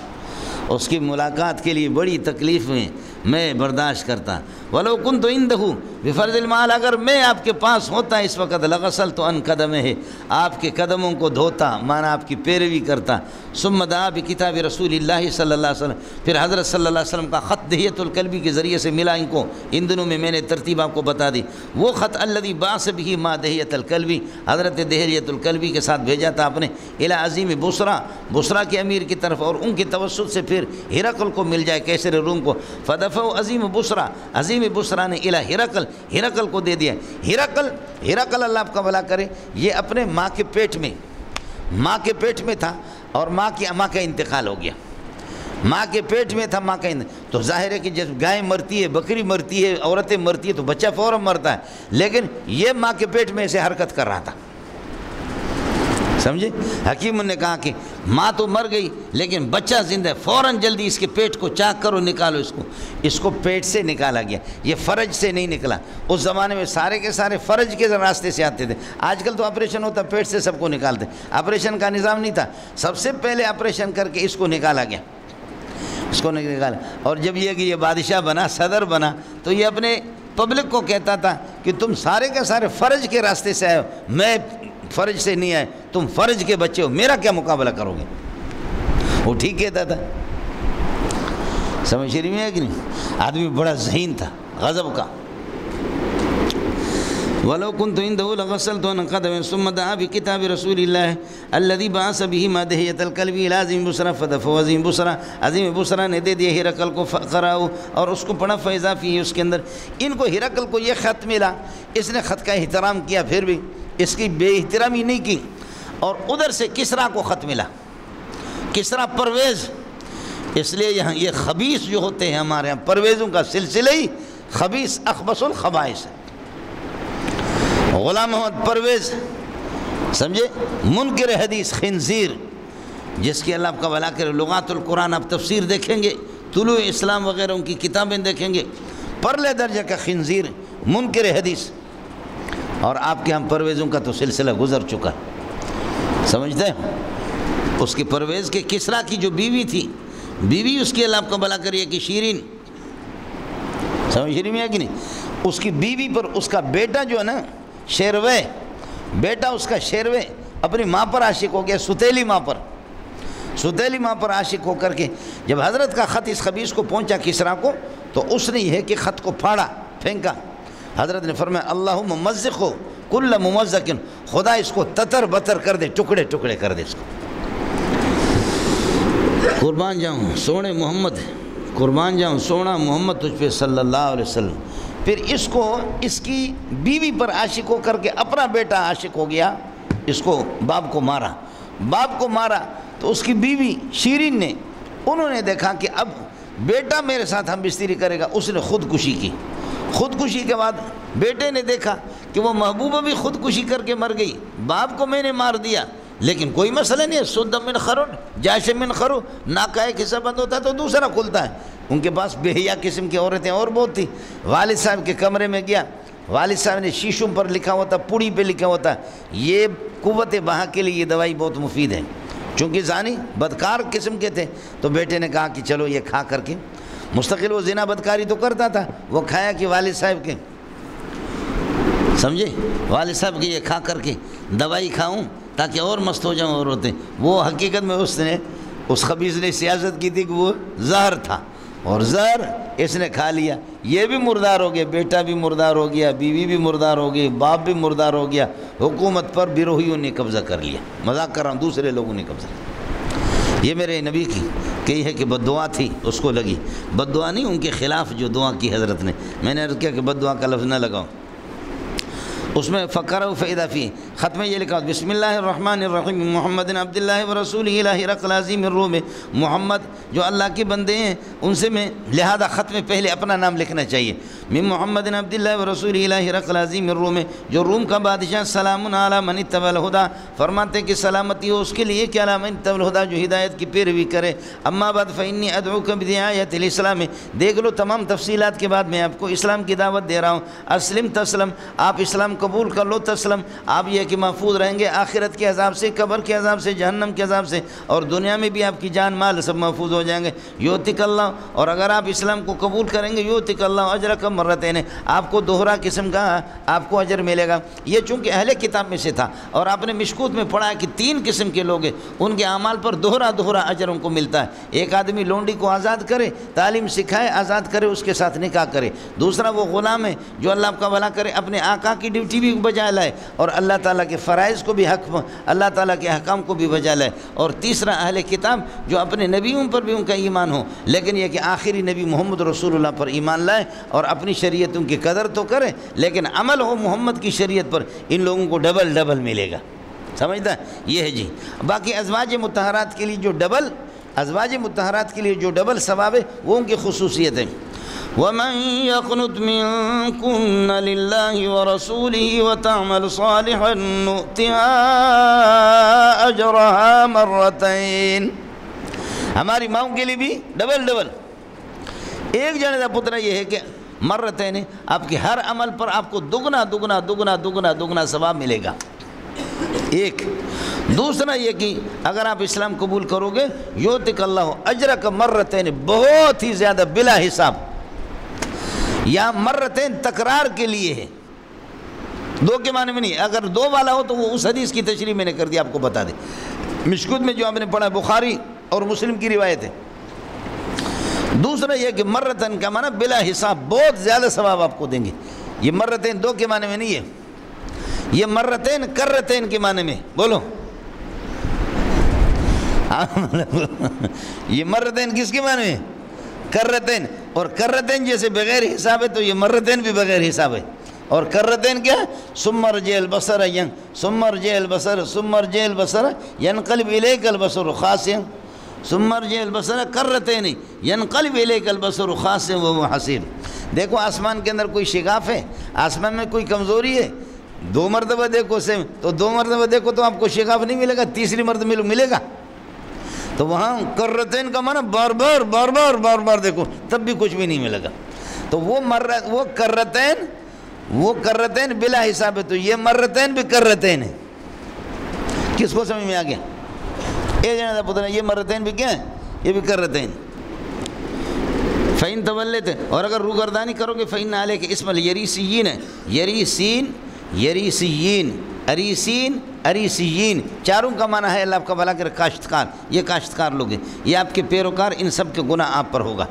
اس کی ملاقات کے لیے بڑی تکلیفیں میں برداشت کرتا۔ ولو کنت عنده بفرض المال، اگر میں آپ کے پاس ہوتا اس وقت، لغسلت عن قدمه، آپ کے قدموں کو دھوتا، مانا آپ کی پیروی کرتا۔ ثم دعا بکتاب رسول اللہ صلی اللہ علیہ وسلم، پھر حضرت صلی اللہ علیہ وسلم کا خط دہیۃ الکلبی کے ذریعے سے ملا ان کو، ان دنوں میں میں نے ترتیب آپ کو بتا دی، وہ خط الذی بعث به ما دہیۃ الکلبی، حضرت دہیۃ الکلبی کے ساتھ بھیجا تھا آپ نے الی عظیم بصرہ، بصرہ کے امیر کی طرف، اور ان کے توسط سے پھر ہرقل کو مل جائے، کیسر روم کو۔ فدفعوا عظیم بصرہ، عظیم بصرہ نے الی ہرقل کو دے دیا۔ ہرقل اللہ آپ کا بھلا کرے، یہ اپنے ماں کے پیٹ میں تھا، اور ماں کا انتقال ہو گیا، ماں کے پیٹ میں تھا، تو ظاہر ہے کہ جب گائے مرتی ہے، بکری مرتی ہے، عورتیں مرتی ہے تو بچہ فوراً مرتا ہے، لیکن یہ ماں کے پیٹ میں سے حرکت کر رہا تھا، سمجھے؟ حکیم نے کہا کہ ماں تو مر گئی لیکن بچہ زندہ ہے، فوراً جلدی اس کے پیٹ کو چاک کرو، نکالو اس کو پیٹ سے نکالا گیا، یہ فرج سے نہیں نکلا۔ اس زمانے میں سارے کے سارے فرج کے راستے سے آتے تھے، آج کل تو آپریشن ہوتا پیٹ سے سب کو نکالتے، آپریشن کا نظام نہیں تھا، سب سے پہلے آپریشن کر کے اس کو نکالا گیا، اس کو نکالا۔ اور جب یہ بادشاہ بنا، صدر بنا، تو یہ اپنے پبلک کو کہتا تھا کہ تم سارے کے سارے فرج کے راستے سے آئے ہو، میں فرج سے نہیں آئے، تم فرج کے بچے ہو، میرا کیا مقابلہ کرو گے؟ وہ ٹھیک کہتا تھا، سمجھ رہی ہے کہ نہیں؟ آدمی بڑا ذہین تھا، غضب کا۔ وَلَوْ كُنْتُ عِنْدَهُ لَغَسَلْتُ عَنْ قَدَمِهِ ثُمَّ دَعَا بِكِتَابِ رَسُولِ اللَّهِ الَّذِي بَعَثَ بِهِ مَا دَهِيَةَ الْكَلْبِ إِلَىٰ عَظِيمِ بُصْرَىٰ فَدَفَعَ عَظِيمُ بُصْرَىٰ، عظیم بصرہ نے دے دیا ہرقل کو، فقرأه، اور اس کو پڑھا، فَإِذَا فِيهِ، اس کے اندر ان کو ہرقل کو یہ خط ملا، اس نے خط کا احترام کیا، پھر بھی اس کی بے احترامی نہیں کی، اور ادھر سے کسریٰ کو خط ملا، کسریٰ پرویز، اس لیے یہاں یہ خبیث جو ہوتے ہیں ہمارے یہاں، پرویزوں کا سلسلہ ہی خبیث اخبث الخبائث ہے۔ غلام محمد پرویز، سمجھے؟ منکر حدیث، خنزیر، جس کی اللہ آپ کا بھلا کرے، لغات القرآن آپ تفسیر دیکھیں گے، طلوع اسلام وغیرہ ان کی کتابیں دیکھیں گے، پرلے درجہ کا خنزیر، منکر حدیث، اور آپ کے ہم پرویزوں کا تو سلسلہ گزر چکا، سمجھتے ہیں؟ اس کی پرویز کے کسریٰ کی جو بیوی تھی، بیوی اس کی اللہ آپ کا بھلا کرے کہ شیرین، سمجھ رہی ہے کہ نہیں؟ اس کی بیوی پر اس کا بیٹا جو ہے نا، شیروے، بیٹا اس کا شیروے اپنی ماں پر عاشق ہو گیا، ستیلی ماں پر عاشق ہو کر کے جب حضرت کا خط اس خبیث کو پہنچا کسریٰ کو، تو اس نے یہ ہے کہ خط کو پھاڑا، پھینکا۔ حضرت نے فرمایا اللہم ممزق کل ممزق، خدا اس کو تتر بتر کر دے، ٹکڑے ٹکڑے کر دے اس کو۔ قربان جاؤں سونے محمد، قربان جاؤں سونا محمد تجھ پہ صلی اللہ علیہ وسلم۔ پھر اس کو اس کی بیوی پر عاشق ہو کر کے اپنا بیٹا عاشق ہو گیا، اس کو باپ کو مارا، تو اس کی بیوی شیرین نے، انہوں نے دیکھا کہ اب بیٹا میرے ساتھ ہم بستری کرے گا، اس نے خودکشی کی۔ خودکشی کے بعد بیٹے نے دیکھا کہ وہ محبوبہ بھی خودکشی کر کے مر گئی، باپ کو میں نے مار دیا، لیکن کوئی مسئلہ نہیں ہے، سد من خرو جاش من خرو، ناک کا ایک حصہ بند ہوتا ہے تو دوسرا کھلتا ہے۔ ان کے پاس بے حیا قسم کی عورتیں اور بہت تھی۔ والد صاحب کے کمرے میں گیا، والد صاحب نے شیشوں پر لکھا ہوتا، پوڑی پہ لکھا ہوتا، یہ قوت بہا کے لیے یہ دوائی بہت مفید ہے، چونکہ زانی بدکار قسم کے تھے، تو بیٹے نے کہا کہ چلو یہ کھا کر کے، مستقل وہ زنا بدکاری تو کرتا تھا، وہ کھایا کہ والد صاحب کے، سمجھے، والد صاحب کے یہ کھا کر کے دوائی کھاؤں تاکہ اور مست ہو جاؤں عورتیں۔ وہ حقیقت میں اس خبیث نے سیاست کی تھی کہ وہ زہر تھا، اور زہر اس نے کھا لیا، یہ بھی مردار ہو گیا، بیٹا بھی مردار ہو گیا، بیوی بھی مردار ہو گئی، باپ بھی مردار ہو گیا، حکومت پر بیروہیوں نے قبضہ کر لیا، مذاق کر رہا ہوں، دوسرے لوگوں نے قبضہ کیا۔ یہ میرے نبی کی کہی ہے کہ بد دعا تھی، اس کو لگی، بد دعا نہیں، ان کے خلاف جو دعا کی حضرت نے، میں نے عرض کیا کہ بد دعا کا لفظ نہ لگاؤ۔ اس میں فقرہ فیدہ فی ختم میں یہ لکھا بسم اللہ الرحمن الرحیم محمد عبد اللہ ورسولہ الی ہرقل عظیم الروم، محمد جو اللہ کے بندے ہیں ان سے میں لہذا خط میں پہلے اپنا نام لکھنا چاہیے، من محمد عبد اللہ ورسولہ الی ہرقل عظیم الروم، جو روم کا بادشاہ، سلام علی من اتبع الہدی، فرماتے ہیں کہ سلامتی ہو اس کے لیے کہ علی من اتبع الہدی، جو ہدایت کی پیروی کرے، اما بعد فانی ادعوک بدعایۃ الاسلام، دیکھ لو تمام تفصیلات کے بعد میں آپ کو اسلام کی دعوت دے رہا ہوں، اسلم تسلم، آپ اسلام قبول کر لو، تسلم آپ یہ کہ محفوظ رہیں گے آخرت کے عذاب سے، قبر کے عذاب سے، جہنم کے عذاب سے، اور دنیا میں بھی آپ کی جان مال سب محفوظ ہو جائیں گے، یؤتک اللہ، اور اگر آپ اسلام کو قبول کریں گے یؤتک اللہ اجرک مرتین، آپ کو دوہرا قسم کا آپ کو اجر ملے گا۔ یہ چونکہ اہل کتاب میں سے تھا اور آپ نے مشکوت میں پڑھا ہے کہ 3 قسم کے لوگ ہیں، ان کے اعمال پر دوہرا اجر ان کو ملتا ہے۔ ایک آدمی لونڈی کو آزاد کرے، تعلیم سکھائے، آزاد کرے، اس کے ساتھ نکاح کرے۔ دوسرا وہ غلام ہے جو اللہ کا بھلا کرے، اپنے آقا کی ڈیوٹی بھی بجائے لائے اور اللہ تعالیٰ کے فرائض کو بھی اللہ تعالیٰ کے احکام کو بھی بجا لائے۔ اور تیسرا اہل کتاب جو اپنے نبیوں پر بھی ان کا ایمان ہو، لیکن یہ کہ آخری نبی محمد رسول اللہ پر ایمان لائے اور اپنی شریعتوں کی قدر تو کرے لیکن عمل ہو محمد کی شریعت پر، ان لوگوں کو ڈبل ملے گا۔ سمجھتا ہے؟ یہ ہے جی۔ باقی ازواج مطہرات کے لیے جو ڈبل ثواب ہے وہ ان کی خصوصیت ہے۔ وَمَن يَقْنُتْ مِنكُنَّ لِلَّهِ وَرَسُولِهِ وَتَعْمَلْ صَالِحًا نُؤْتِهَا أَجْرَهَا مَرَّتَيْن، ہماری ماؤں کے لیے بھی ڈبل ایک جنے کا پتر یہ ہے کہ مرتین، آپ کے ہر عمل پر آپ کو دگنا ثواب ملے گا۔ ایک دوسرا یہ کہ اگر آپ اسلام قبول کرو گے یؤتک اللہ اجرک مرتین، بہت ہی زیادہ بلا حساب، یا مرتین تکرار کے لیے ہے، 2 کے معنی میں نہیں، اگر 2 والا ہو تو وہ اس حدیث کی تشریح میں نے کر دی، آپ کو بتا دیں مشکوت میں جو آپ نے پڑھا بخاری اور مسلم کی روایت ہے۔ دوسرا یہ کہ مرتین کا معنی بلا حساب، بہت زیادہ ثواب آپ کو دیں گے۔ یہ مرتین 2 کے معنی میں نہیں ہے، یہ مرتین کرتین کے معنی میں، بولو یہ مرتین کس کے معنی میں؟ کرتین، اور کرتین جیسے بغیر حساب ہے تو یہ مرتین بھی بغیر حساب ہے۔ اور کرتین کیا ہے؟ ثم ارجع البصر ينقلب اليك البصر خاسئا، ثم ارجع البصر کرتین ينقلب اليك البصر خاسئا وهو حسير۔ دیکھو آسمان کے اندر کوئی شگاف ہے، آسمان میں کوئی کمزوری ہے، 2 مرتبہ دیکھو سیم تو 2 مرتبہ دیکھو تو آپ کو شگاف نہیں ملے گا، تیسری مرتبہ ملے گا۔ تو وہاں کرتین کا معنی بار بار دیکھو تب بھی کچھ بھی نہیں ملے گا۔ تو وہ کرتین بلا حساب ہے، تو یہ مرتین بھی کرتین ہے۔ کس کو سمجھ میں آ گیا؟ اے جانا پتہ نہیں، یہ مرتین بھی کیا ہے؟ یہ بھی کرتین۔ فَإِن تَوَلَّيْتُمْ، اور اگر روگردانی کرو گے فَإِنَّ عَلَيْكَ اسم الیریسیین، اریسیین چاروں کا معنی ہے اللہ آپ کا بھلا کرے کاشتکار، یہ کاشتکار لوگ ہیں، یہ آپ کے پیروکار، ان سب کے گناہ آپ پر ہوگا۔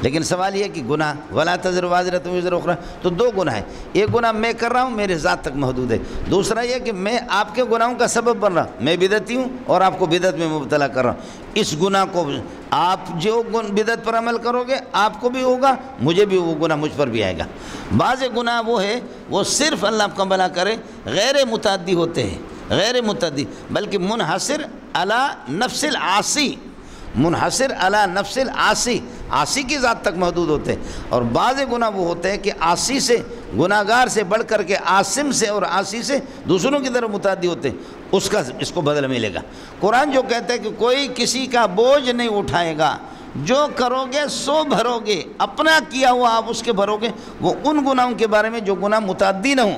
لیکن سوال یہ ہے کہ گناہ وَلَا تَزِرُ وَازِرَةٌ وِزْرَ أُخْرَىٰ، تو 2 گناہ ہے، ایک گناہ میں کر رہا ہوں میرے ذات تک محدود ہے، دوسرا یہ کہ میں آپ کے گناہوں کا سبب بن رہا ہوں، میں بدعتی ہوں اور آپ کو بدعت میں مبتلا کر رہا ہوں۔ اس گناہ کو آپ جو بدعت پر عمل کرو گے آپ کو بھی ہوگا، مجھے بھی وہ گناہ مجھ پر بھی آئے گا۔ بعض گناہ وہ ہے وہ صرف اللہ آپ کا بھلا کرے غیر متعدی ہوتے ہیں، غیر متعدی بلکہ منحصر علی نفس العاصی، منحصر علی نفس العاصی، عاصی کی ذات تک محدود ہوتے ہیں۔ اور بعض گناہ وہ ہوتے ہیں کہ عاصی سے، گناہگار سے بڑھ کر کے عاصم سے اور عاصی سے دوسروں کی طرف متعدی ہوتے ہیں، اس کو بدل ملے گا۔ قرآن جو کہتا ہے کہ کوئی کسی کا بوجھ نہیں اٹھائے گا، جو کرو گے سو بھرو گے، اپنا کیا ہوا آپ اس کے بھرو گے، وہ ان گناہوں کے بارے میں جو گناہ متعدی نہ ہوں،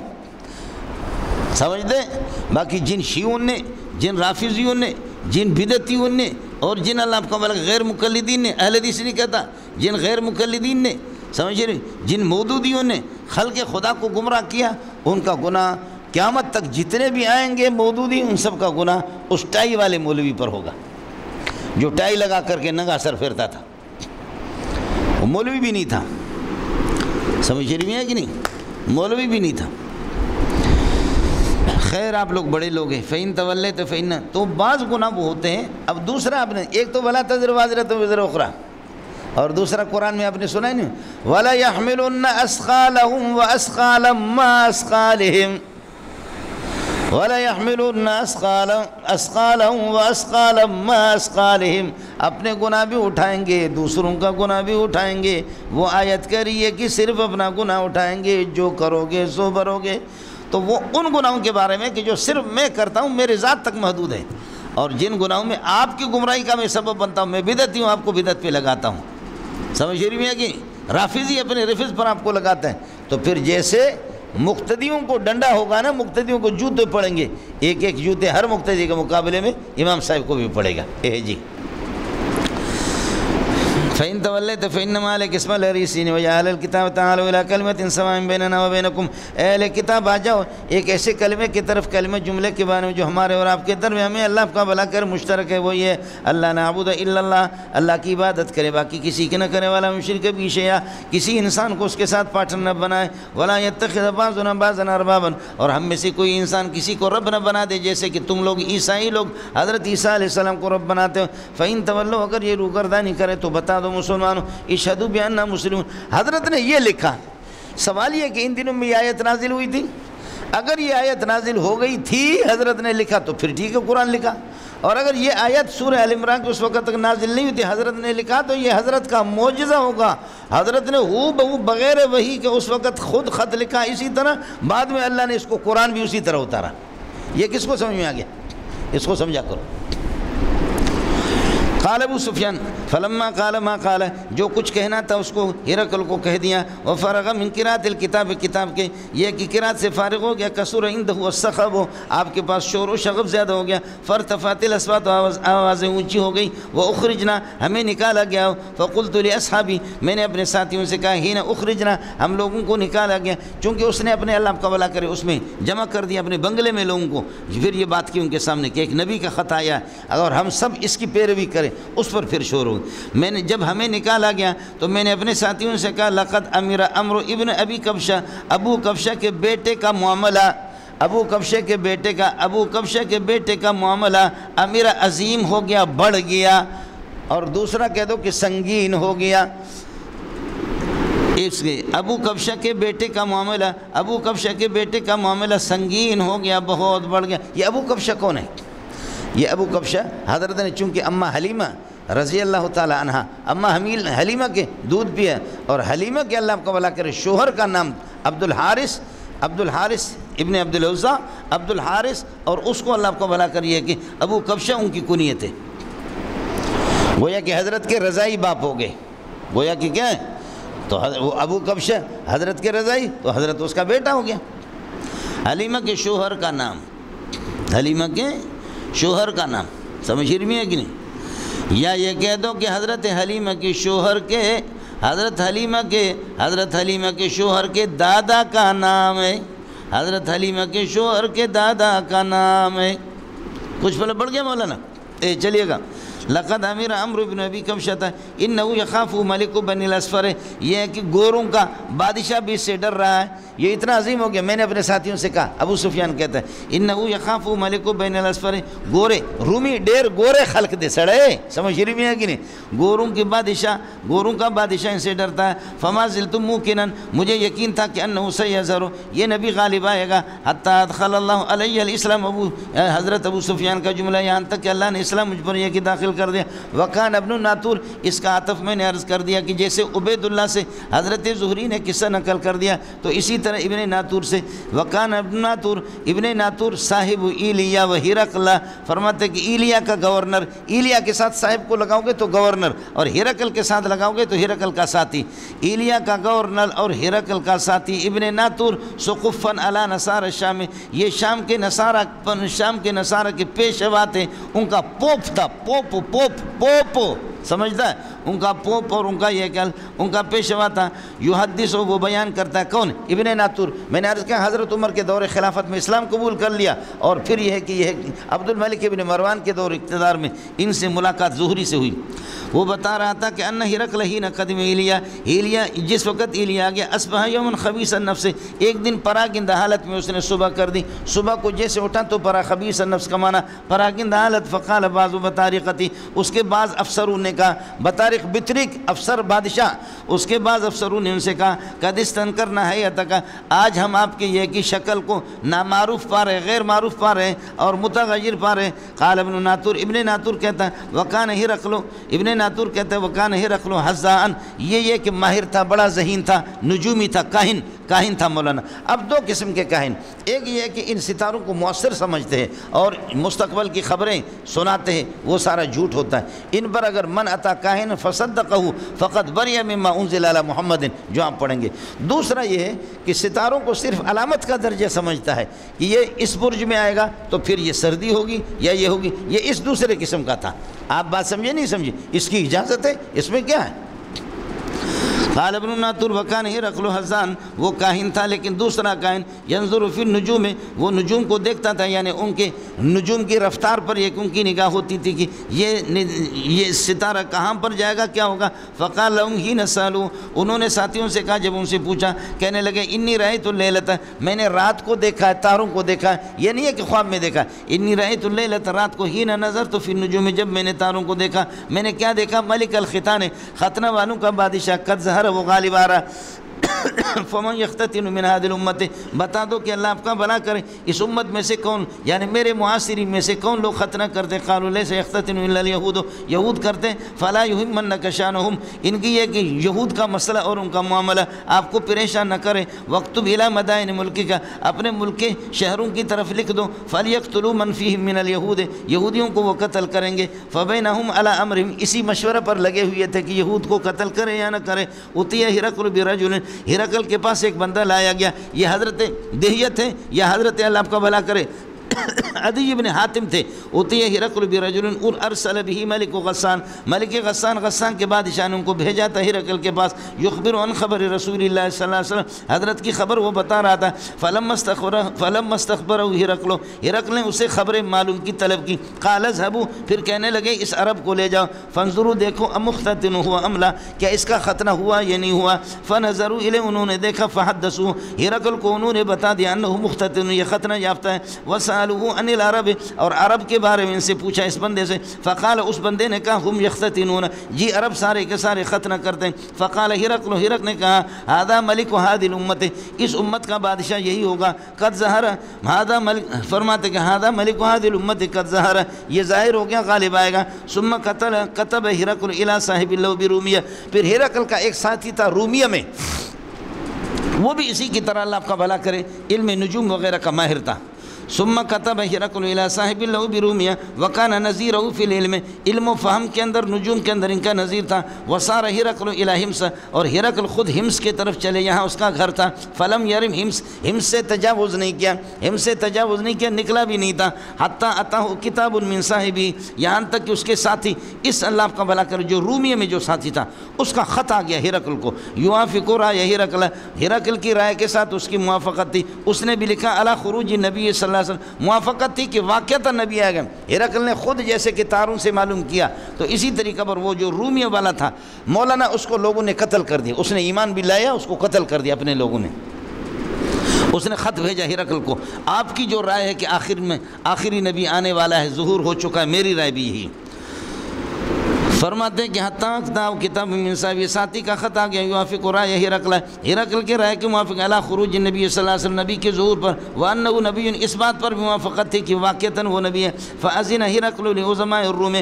سمجھ دیں۔ باقی جن شیعوں نے، جن رافضیوں نے، جن بدعتیوں نے اور جن اللہ کا غیر مقلدین نے، اہل حدیث نہیں کہتا، جن غیر مقلدین نے، سمجھ رہے، جن مودودیوں نے خلق خدا کو گمراہ کیا، ان کا گناہ قیامت تک جتنے بھی آئیں گے مودودی، ان سب کا گناہ اس ٹائی والے مولوی پر ہوگا جو ٹائی لگا کر کے ننگا سر پھرتا تھا، وہ مولوی بھی نہیں تھا، سمجھ رہی ہے کہ نہیں، مولوی بھی نہیں تھا۔ خیر آپ لوگ بڑے لوگ ہیں، فَإِن تَوَلَّيْتُمْ فَإِنَّ، تو بعض گناہ وہ ہوتے ہیں۔ اب دوسرا آپ نے ایک تو وَلَا تَزِرُ وَازِرَةٌ وِزْرَ أُخْرَىٰ، اور دوسرا قرآن میں آپ نے سنا ہے نہیں، وَلَا يَحْمِلُنَّ أَثْقَالَهُمْ وَأَثْقَالًا مَّا أَثْقَالِهِمْ، وَلَيَحْمِلُنَّ أَثْقَالَهُمْ وَأَثْقَالًا مَّا أَثْقَالِهِمْ، اپنے گناہ بھی اٹھائیں گے، دوسروں کا گناہ بھی اٹھائیں گے۔ وہ آیت کہہ رہی ہے کہ صرف اپنا گناہ اٹھائیں گے، جو کرو گے سو بھرو گے۔ تو وہ ان گناہوں کے بارے میں کہ جو صرف میں کرتا ہوں، میرے ذات تک محدود ہے، اور جن گناہوں میں آپ کی گمراہی کا میں سبب بنتا ہوں، میں بدعتی ہوں، آپ کو بدعت پہ لگاتا ہوں۔ سمجھ رہی ہے کہ رافضی اپنے رفض پر آپ کو لگاتا ہے، تو پھر جیسے مقتدیوں کو ڈنڈا ہوگا نا، مقتدیوں کو جوتے پڑیں گے، ایک ایک جوتے ہر مقتدی کے مقابلے میں امام صاحب کو بھی پڑے گا۔ جی فَإِن تَوَلَّيْتَ فَإِنَّمَا عَلَيْكَ اسْمُ الْأَرِيسِينَ وَيَا أَهْلَ الْكِتَابِ تَعَالَوْا إِلَىٰ كَلِمَةٍ سَوَاءٍ بَيْنَنَا وَبَيْنَكُمْ، اے اہل کتاب آ جاؤ ایک ایسے کلمے کی طرف، کلمہ جملے کے بارے میں جو ہمارے اور آپ کے درمیان میں اللہ کا بھلا کر مشترک ہے، وہی ہے اللہ نعبد الا اللہ، اللہ کی عبادت کرے، باقی کسی کے نہ کرے والا مشرک بھی شیئا، کسی انسان کو اس کے ساتھ پارٹنر نہ بنائے، ولا يتخذ بعضنا بعضا اربابا، اور ہم میں سے کوئی انسان کسی کو رب نہ بنا دے، جیسے کہ تم لوگ عیسائی لوگ حضرت عیسیٰ علیہ السلام کو رب بناتے ہو۔ فَإِن تَوَلَّوْا، اگر یہ روگردانی کرے تو بتا دو مسلمانوں، اشہدوا بأننا مسلمون۔ حضرت نے یہ لکھا، سوال یہ کہ ان دنوں میں یہ آیت نازل ہوئی تھی؟ اگر یہ آیت نازل ہو گئی تھی، حضرت نے لکھا تو پھر ٹھیک ہے، قرآن لکھا، اور اگر یہ آیت سورہ ال عمران کے اس وقت تک نازل نہیں ہوئی تھی، حضرت نے لکھا، تو یہ حضرت کا معجزہ ہوگا۔ حضرت نے ہو بہو بغیر وحی کہ اس وقت خود خط لکھا، اسی طرح بعد میں اللہ نے اس کو قرآن بھی اسی طرح اتارا۔ یہ کس کو سمجھ میں آ گیا؟ اس کو سمجھا کرو۔ قال ابو سفیان فلما قال ما قال، جو کچھ کہنا تھا اس کو ہرقل کو کہہ دیا۔ وفرغ من قراءۃ الکتاب، کتاب کے یہ کہ قراءت سے فارغ ہو گیا۔ کثر عنده الصخب، آپ کے پاس شور و شغب زیادہ ہو گیا۔ فارتفعت الاصوات، آوازیں اونچی ہو گئی۔ واخرجنا، ہمیں نکالا گیا۔ فقلت لاصحابی، میں نے اپنے ساتھیوں سے کہا، حين اخرجنا، ہم لوگوں کو نکالا گیا، چونکہ اس نے اپنے اللہ کا بھلا کرے اس میں جمع کر دیا اپنے بنگلے میں لوگوں کو۔ پھر یہ بات کی ان کے سامنے کہ ایک نبی کا خط آیا ہے، اگر ہم سب اس کی پیروی کریں، اس پر پھر شور ہو۔ میں نے جب ہمیں نکالا گیا تو میں نے اپنے ساتھیوں سے کہا، لقد امر عمرو ابن ابی کبشہ، ابو کبشہ کے بیٹے کا معاملہ، ابو کبشہ کے بیٹے کا معاملہ امیر عظیم ہو گیا، بڑھ گیا، اور دوسرا کہہ دو کہ سنگین ہو گیا۔ اس کے ابو کبشہ کے بیٹے کا معاملہ سنگین ہو گیا، بہت بڑھ گیا۔ یہ ابو کبشہ کون ہے؟ یہ ابو کبشہ حضرت نے چونکہ اماں حلیمہ رضی اللہ تعالی عنہ، اماں حلیمہ کے دودھ پیا، اور حلیمہ کے اللہ کو بھلا کرے شوہر کا نام عبد الحارث ابن عبد العزیٰ، عبد الحارث، اور اس کو اللہ کو بھلا کریے کہ ابو کبشہ ان کی کنیت ہے۔ گویا کہ حضرت کے رضائی باپ ہو گئے، گویا کہ کیا ہے، تو وہ ابو کبشہ حضرت کے رضائی، تو حضرت اس کا بیٹا ہو گیا۔ حلیمہ کے شوہر کا نام، سمجھ رہی ہے کہ نہیں؟ یا یہ کہہ دو کہ حضرت حلیمہ کے شوہر کے دادا کا نام ہے، کچھ پہلے بڑھ گیا مولانا، چلیے گا۔ لقد امیر عمرو بن ابی کبشہ انه یخاف ملک بنی الاصفر، یہ ہے کہ گوروں کا بادشاہ بھی اس سے ڈر رہا ہے، یہ اتنا عظیم ہو گیا۔ میں نے اپنے ساتھیوں سے کہا، ابو سفیان کہتا ہے، انه یخاف ملک بنی الاصفر، گورے رومی ڈیر گورے خلق دے سڑے، سمجھ رہی ہے کہ نہیں؟ گوروں کا بادشاہ ان سے ڈرتا ہے۔ فما زلت موقنا، مجھے یقین تھا کہ انه سيظهر، یہ نبی غالب آئے گا۔ حتی ادخل اللہ علیہ الاسلام، حضرت ابو سفیان کا جملہ یہاں تک کہ اللہ نے اسلام مجھ پر یہ کہ داخل کر دیا۔ وکان ابن ناتور، اس کا عطف میں نے عرض کر دیا کہ جیسے عبید اللہ سے حضرت زہری نے قصہ نقل کر دیا، تو اسی طرح ابن ناتور سے۔ وکان ابن ناتور صاحب ایلیا و ہرقل، فرماتے کہ ایلیا کا گورنر، ایلیا کے ساتھ صاحب کو لگاؤ گے تو گورنر، اور ہرقل کے ساتھ لگاؤ گے تو ہرقل کا ساتھی۔ ایلیا کا گورنر اور ہرقل کا ساتھی ابن ناتور سقفن علی نصارى الشام، یہ شام کے نصارہ کے پیشوا تھے، ان کا پوپ تھا، پوپ سمجھتا ہے، ان کا پوپ اور ان کا یہ کل ان کا پیشوا تھا۔ یحدث، وہ بیان کرتا ہے، کون؟ ابن ناتور۔ میں نے عرض کیا حضرت عمر کے دور خلافت میں اسلام قبول کر لیا، اور پھر یہ ہے کہ عبد الملک ابن مروان کے دور اقتدار میں ان سے ملاقات زہری سے ہوئی۔ وہ بتا رہا تھا کہ ان ہرقل حین قدم ایلیا جس وقت ایلیا آ گیا اصبح یوما خبیث النفس، ایک دن پراگندہ حالت میں اس نے صبح کر دی، صبح کو جیسے اٹھا تو خبیث النفس کا معنی پراگندہ حالت، فقال بعض بطارقتی، اس کے بعض افسروں نے کہا، بطارق بطرق افسر بادشاہ، اس کے بعض افسروں نے ان سے کہا قد استنکرنا حیتک، آج ہم آپ کے یہ کی شکل کو نامعروف پا رہے، غیر معروف پا رہے اور متغیر پا رہے۔ قال ابن ناطور، ابن ناطور کہتا ہے وکان ہرقل، ابن ناطور کہتا ہے وکان ہرقل حذاءً، یہ کہ ماہر تھا، بڑا ذہین تھا، نجومی تھا، کاہن تھا مولانا۔ اب دو قسم کے کاہن، ایک یہ ہے کہ ان ستاروں کو مؤثر سمجھتے ہیں اور مستقبل کی خبریں سناتے ہیں، وہ سارا جھوٹ ہوتا ہے۔ ان پر اگر من اتا کاہن فصدقہ فقد بری مما انزل علی محمد، جو آپ پڑھیں گے۔ دوسرا یہ ہے کہ ستاروں کو صرف علامت کا درجہ سمجھتا ہے کہ یہ اس برج میں آئے گا تو پھر یہ سردی ہوگی یا یہ ہوگی، یہ اس دوسرے قسم کا تھا۔ آپ بات سمجھے نہیں سمجھے؟ اس کی اجازت ہے، اس میں کیا ہے؟ قال ابن ناطور وکان ہرقل حذاءً، وہ کاہن تھا لیکن دوسرا کاہن ینظر فی النجوم، وہ نجوم کو دیکھتا تھا، یعنی ان کے نجوم کی رفتار پر ایک ان کی نگاہ ہوتی تھی کہ یہ ستارہ کہاں پر جائے گا، کیا ہوگا۔ فقال لهم حين سالوا، انہوں نے ساتھیوں سے کہا جب ان سے پوچھا، کہنے لگے انی رأیت اللیلۃ، میں نے رات کو دیکھا ہے، تاروں کو دیکھا ہے، یہ نہیں ہے کہ خواب میں دیکھا، انی رأیت اللیلۃ، رات کو حين نظرت فی النجوم، جب میں نے تاروں کو دیکھا، میں نے کیا دیکھا، ملک الختان، ختنہ والوں کا بادشاہ، قد ظہر، وہ غالب آ رہا۔ فمن یختتن من هذه الامت، بتا دو کہ اللہ آپ کا بھلا کرے، اس امت میں سے کون، یعنی میرے معاصرین میں سے کون لوگ ختنہ کرتے، قالوا لیس یختتن الا اليهود، یہود کرتے، فلا یهمنک شانهم، ان کی یہ کہ یہود کا مسئلہ اور ان کا معاملہ آپ کو پریشان نہ کرے، واکتب الی مدائن ملکک، اپنے ملک کے شہروں کی طرف لکھ دو، فلیقتلوا من فیہم من اليهود، یہودیوں کو وہ قتل کریں گے، فبینہم علی امرہم، اسی مشورہ پر لگے ہوئے تھے کہ یہود کو قتل کرے یا نہ کرے۔ اتی ہرقل برجل، ہرقل کے پاس ایک بندہ لایا گیا، یہ حضرت دہیہ تھے یا حضرت اللہ آپ کا بھلا کرے عدی بن حاتم تھے۔ اتی ہرقل برجل ارسل به ملک غسان، ملک غسان کے بادشاہ نے ان کو بھیجا تھا ہرقل کے پاس، یخبر عن خبر رسول اللہ صلی اللہ علیہ وسلم، حضرت کی خبر وہ بتا رہا تھا۔ فلما استخبرہ ہرقل نے اسے خبر معلوم کی طلب کی، قال اذهبوا، پھر کہنے لگے اس عرب کو لے جاؤ، فانظروا، دیکھو امختتن ہوا ام لا، کیا اس کا ختنہ ہوا یا نہیں ہوا، فنظروا الیہ، انہوں نے دیکھا، فحدثوا، ہرقل کو انہوں نے بتا دیا انہ مختتن، یہ ختنہ یافتہ ہے، وسألوه عن العرب، اور عرب کے بارے میں ان سے پوچھا اس بندے سے، فقال، اس بندے نے کہا ہم یختتنون، جی عرب سارے کے سارے ختنہ کرتے ہیں۔ فقال ہرقل، ہرقل نے کہا ھذا ملک هذه الامت، اس امت کا بادشاہ یہی ہوگا، قد ظہر، ھذا ملک، فرماتے کہ ھذا ملک هذه الامت قد ظہر، یہ ظاہر ہو گیا، غالب آئے گا۔ ثم كتب ہرقل الى صاحب اللو برومیہ، پھر ہرقل کا ایک ساتھی تھا رومیہ میں، وہ بھی اسی کی طرح اللہ آپ کا بھلا کرے علم نجوم وغیرہ کا ماہر تھا۔ ثم كتب ہرقل الى صاحب اللو برومیہ وكان نذیرہ فی العلم، علم و فہم کے اندر، نجوم کے اندر ان کا نظیر تھا۔ وصار ہرقل الى حمص، اور ہرقل خود حمص کی طرف چلے، یہاں اس کا گھر تھا۔ فلم یرم حمص، حمص سے تجاوز نہیں کیا، حمص سے تجاوز نہیں کیا، نکلا بھی نہیں تھا۔ حتی اتاہ کتاب من صاحبی، یہاں تک کہ اس کے ساتھی، اس اللہ آپ کا بھلا کرے جو رومیہ میں جو ساتھی تھا، اس کا خط آ گیا ہرقل کو، یوافق رائے ہرقل، ہرقل کی رائے کے ساتھ اس کی موافقت تھی، اس نے بھی لکھا علی خروج نبی صلی اللہ علیہ وسلم، موافقت تھی کہ واقعتاً نبی آ گئے۔ ہرقل نے خود جیسے کہ تاروں سے معلوم کیا، تو اسی طریقہ پر وہ جو رومیہ والا تھا مولانا، اس کو لوگوں نے قتل کر دیا، اس نے ایمان بھی لایا، اس کو قتل کر دیا اپنے لوگوں نے۔ اس نے خط بھیجا ہرقل کو، آپ کی جو رائے ہے کہ آخر میں آخری نبی آنے والا ہے، ظہور ہو چکا ہے، میری رائے بھی یہی۔ فرماتے ہیں کہ حتیٰ کتاب من صاحب، ساتھی کا خط آ گیا، یوافق رائے ہرقل، ہرقل کے رائے کے موافق، علی خروج نبی صلی اللہ علیہ وسلم، نبی کے ظہور پر، وانہ نبی، اس بات پر بھی موافقت تھی کہ واقعتاً وہ نبی ہے۔ فاذن ہرقل لعظماء الروم،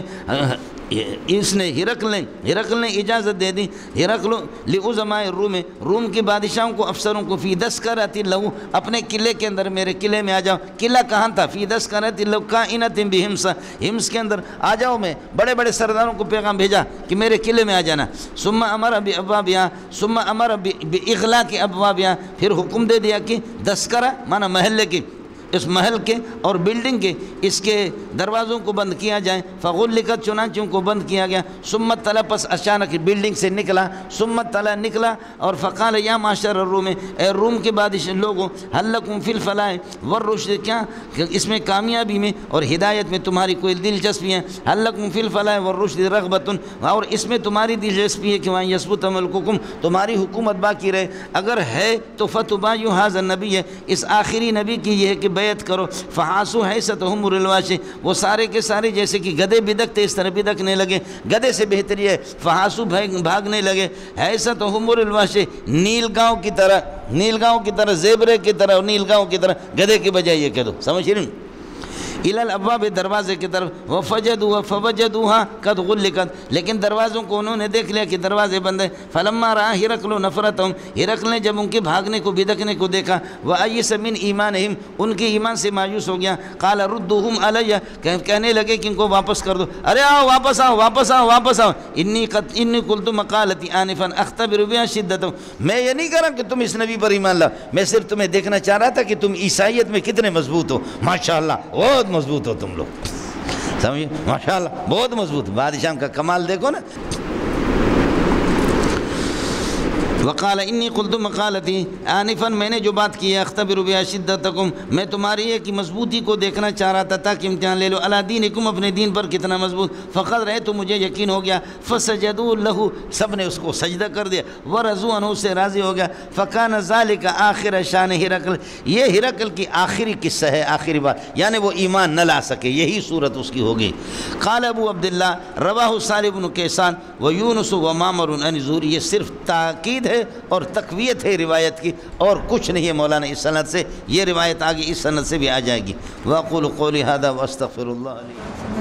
اس نے ہرقل نے اجازت دے دی، ہرقل لعظماء الروم، روم کے بادشاہوں کو، افسروں کو، فی دسکرۃ لہو، اپنے قلعے کے اندر، میرے قلعے میں آ جاؤ۔ قلعہ کہاں تھا؟ فی دسکرۃ لہو کائنۃ بحمص، حمص کے اندر آ جاؤ، میں بڑے بڑے سرداروں کو پیغام بھیجا کہ میرے قلعے میں آ جانا۔ ثم امر بابوابها، ثم امر باغلاق ابوابها، پھر حکم دے دیا کہ دسکرہ مانا محلے کی، اس محل کے اور بلڈنگ کے اس کے دروازوں کو بند کیا جائے۔ فغلقت، چنانچہ ان کو بند کیا گیا۔ ثم طلع، پس اچانک بلڈنگ سے نکلا، ثم طلع نکلا اور فقال یا معشر الروم، اے روم کے بادشاہ لوگوں، هل لکم فی الفلاح والرشد، کیا اس میں کامیابی میں اور ہدایت میں تمہاری کوئی دلچسپی ہے؟ هل لکم فی الفلاح والرشد رغبۃ، اور اس میں تمہاری دلچسپی ہے کہ وہاں یثبت ملککم، تمہاری حکومت باقی رہے؟ اگر ہے تو فتبایعوا ھذا النبی، ہے اس آخری نبی کی یہ ہے کہ بیعت کرو۔ فحاسوا حیثتہم الواش، وہ سارے کے سارے جیسے کہ گدھے بدکتے اس طرح بدکنے لگے، گدھے سے بہتری ہے۔ فحاسوا، بھاگنے لگے، حیثتہم الواش، نیل گاؤں کی طرح، نیل گاؤں کی طرح، زیبرے کی طرح، نیل گاؤں کی طرح، گدھے کے بجائے یہ کہہ دو، سمجھ رہے ہیں؟ الی الابواب، دروازے کی طرف، فوجدوها قد غلقت، لیکن دروازوں کو انہوں نے دیکھ لیا کہ دروازے بند ہیں۔ فلما رأى هرقل نفرتهم، ہرقل نے جب ان کے بھاگنے کو بدکنے کو دیکھا، وأيس من ایمانہم، ان کے ایمان سے مایوس ہو گیا۔ قال ردوهم علی، کہنے لگے کہ ان کو واپس کر دو، ارے آؤ واپس آؤ واپس آؤ واپس آؤ۔ انی قلت مقالتی آنفا اختبر بها شدۃ، میں یہ نہیں کہہ رہا کہ تم اس نبی پر ایمان لاؤ، میں صرف تمہیں دیکھنا چاہ رہا تھا کہ تم عیسائیت میں کتنے مضبوط ہو۔ ماشاءاللہ بہت مضبوط ہو تم لوگ، سمجھے؟ ماشاءاللہ بہت مضبوط، بادشاہ کا کمال دیکھو نا۔ وقال انی قلت مقالتی آنفا، میں نے جو بات کی ہے، اختبر بها شدتکم، میں تمہاری ایک مضبوطی کو دیکھنا چاہ رہا تھا تاکہ امتحان لے لو، علی دینکم، اپنے دین پر کتنا مضبوط۔ فقد رہے تو مجھے یقین ہو گیا، فسجدوا لہ، سب نے اس کو سجدہ کر دیا، ورضوا عنہ، سے راضی ہو گیا۔ فکان ذلک آخر شان ہرقل، یہ ہرقل کی آخری قصہ ہے، آخری بات، یعنی وہ ایمان نہ لا سکے، یہی صورت اس کی ہوگی۔ قال ابو عبداللہ رواہ صالح بن کیسان ویونس ومعمر عن زہری، یہ صرف تاکید ہے اور تقویت ہے روایت کی، اور کچھ نہیں ہے مولانا اس سند سے، یہ روایت آگے اس سند سے بھی آ جائے گی۔ وَأَقُولُ قَوْلِي هَذَا وَأَسْتَغْفِرُ اللَّهَ لِي۔